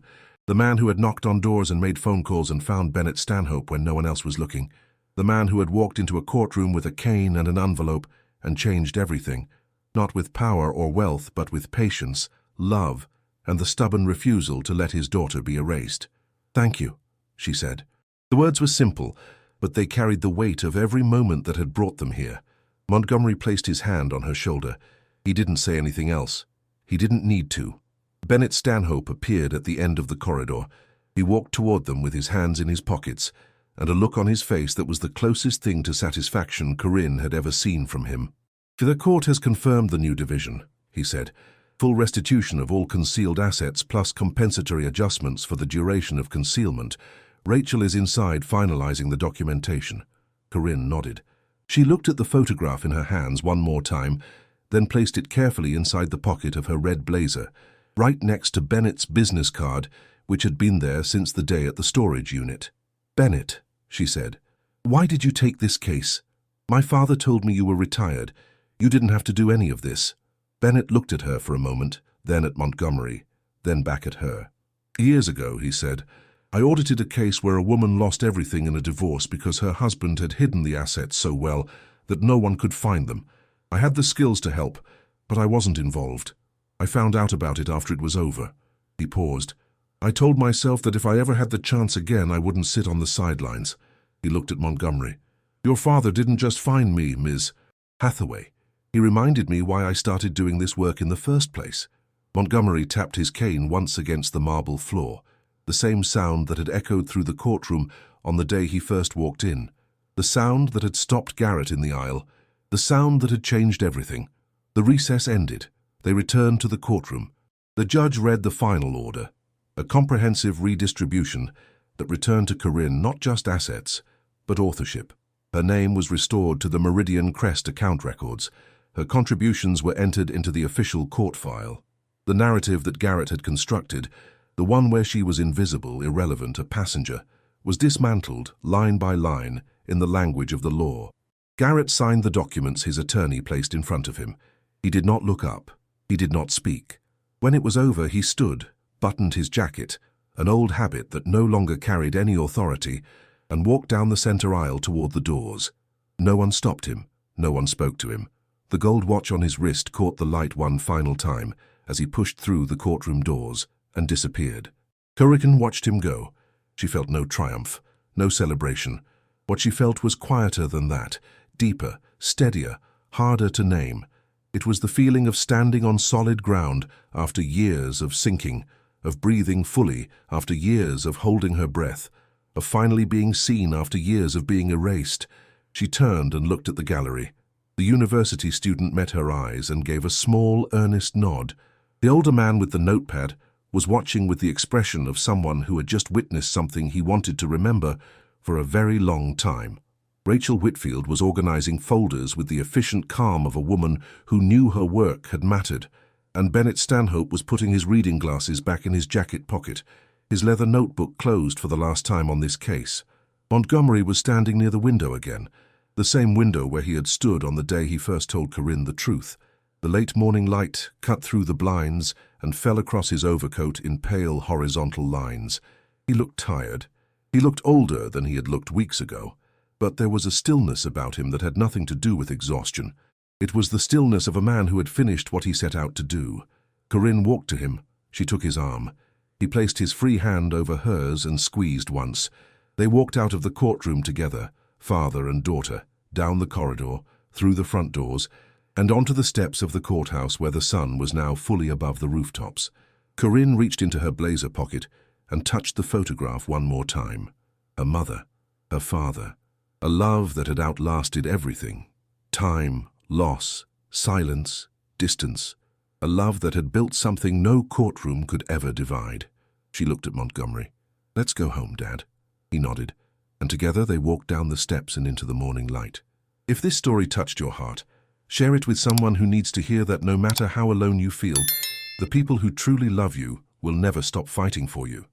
the man who had knocked on doors and made phone calls and found Bennett Stanhope when no one else was looking, the man who had walked into a courtroom with a cane and an envelope and changed everything, not with power or wealth but with patience, love, and the stubborn refusal to let his daughter be erased. "Thank you," she said. The words were simple, but they carried the weight of every moment that had brought them here. Montgomery placed his hand on her shoulder. He didn't say anything else. He didn't need to. Bennett Stanhope appeared at the end of the corridor. He walked toward them with his hands in his pockets, and a look on his face that was the closest thing to satisfaction Corinne had ever seen from him. "The court has confirmed the new division," he said. "Full restitution of all concealed assets plus compensatory adjustments for the duration of concealment. Rachel is inside finalizing the documentation." Corinne nodded. She looked at the photograph in her hands one more time, then placed it carefully inside the pocket of her red blazer, right next to Bennett's business card, which had been there since the day at the storage unit. "Bennett," she said, "why did you take this case? My father told me you were retired. You didn't have to do any of this." Bennett looked at her for a moment, then at Montgomery, then back at her. "Years ago," he said, "I audited a case where a woman lost everything in a divorce because her husband had hidden the assets so well that no one could find them. I had the skills to help, but I wasn't involved. I found out about it after it was over." He paused. "I told myself that if I ever had the chance again, I wouldn't sit on the sidelines." He looked at Montgomery. "Your father didn't just find me, Ms. Hathaway. He reminded me why I started doing this work in the first place." Montgomery tapped his cane once against the marble floor, the same sound that had echoed through the courtroom on the day he first walked in, the sound that had stopped Garrett in the aisle, the sound that had changed everything. The recess ended. They returned to the courtroom. The judge read the final order, a comprehensive redistribution that returned to Corinne not just assets, but authorship. Her name was restored to the Meridian Crest account records. Her contributions were entered into the official court file. The narrative that Garrett had constructed, the one where she was invisible, irrelevant, a passenger, was dismantled line by line in the language of the law. Garrett signed the documents his attorney placed in front of him. He did not look up. He did not speak. When it was over, he stood, buttoned his jacket, an old habit that no longer carried any authority, and walked down the center aisle toward the doors. No one stopped him. No one spoke to him. The gold watch on his wrist caught the light one final time as he pushed through the courtroom doors and disappeared. Corinne watched him go. She felt no triumph, no celebration. What she felt was quieter than that, deeper, steadier, harder to name. It was the feeling of standing on solid ground after years of sinking, of breathing fully after years of holding her breath, of finally being seen after years of being erased. She turned and looked at the gallery. The university student met her eyes and gave a small, earnest nod. The older man with the notepad was watching with the expression of someone who had just witnessed something he wanted to remember for a very long time. Rachel Whitfield was organizing folders with the efficient calm of a woman who knew her work had mattered, and Bennett Stanhope was putting his reading glasses back in his jacket pocket, his leather notebook closed for the last time on this case. Montgomery was standing near the window again, the same window where he had stood on the day he first told Corinne the truth. The late morning light cut through the blinds and fell across his overcoat in pale horizontal lines. He looked tired. He looked older than he had looked weeks ago, but there was a stillness about him that had nothing to do with exhaustion. It was the stillness of a man who had finished what he set out to do. Corinne walked to him. She took his arm. He placed his free hand over hers and squeezed once. They walked out of the courtroom together, father and daughter, down the corridor, through the front doors, and onto the steps of the courthouse where the sun was now fully above the rooftops. Corinne reached into her blazer pocket and touched the photograph one more time. Her mother, her father, a love that had outlasted everything. Time, loss, silence, distance. A love that had built something no courtroom could ever divide. She looked at Montgomery. "Let's go home, Dad." He nodded, and together they walked down the steps and into the morning light. If this story touched your heart, share it with someone who needs to hear that no matter how alone you feel, the people who truly love you will never stop fighting for you.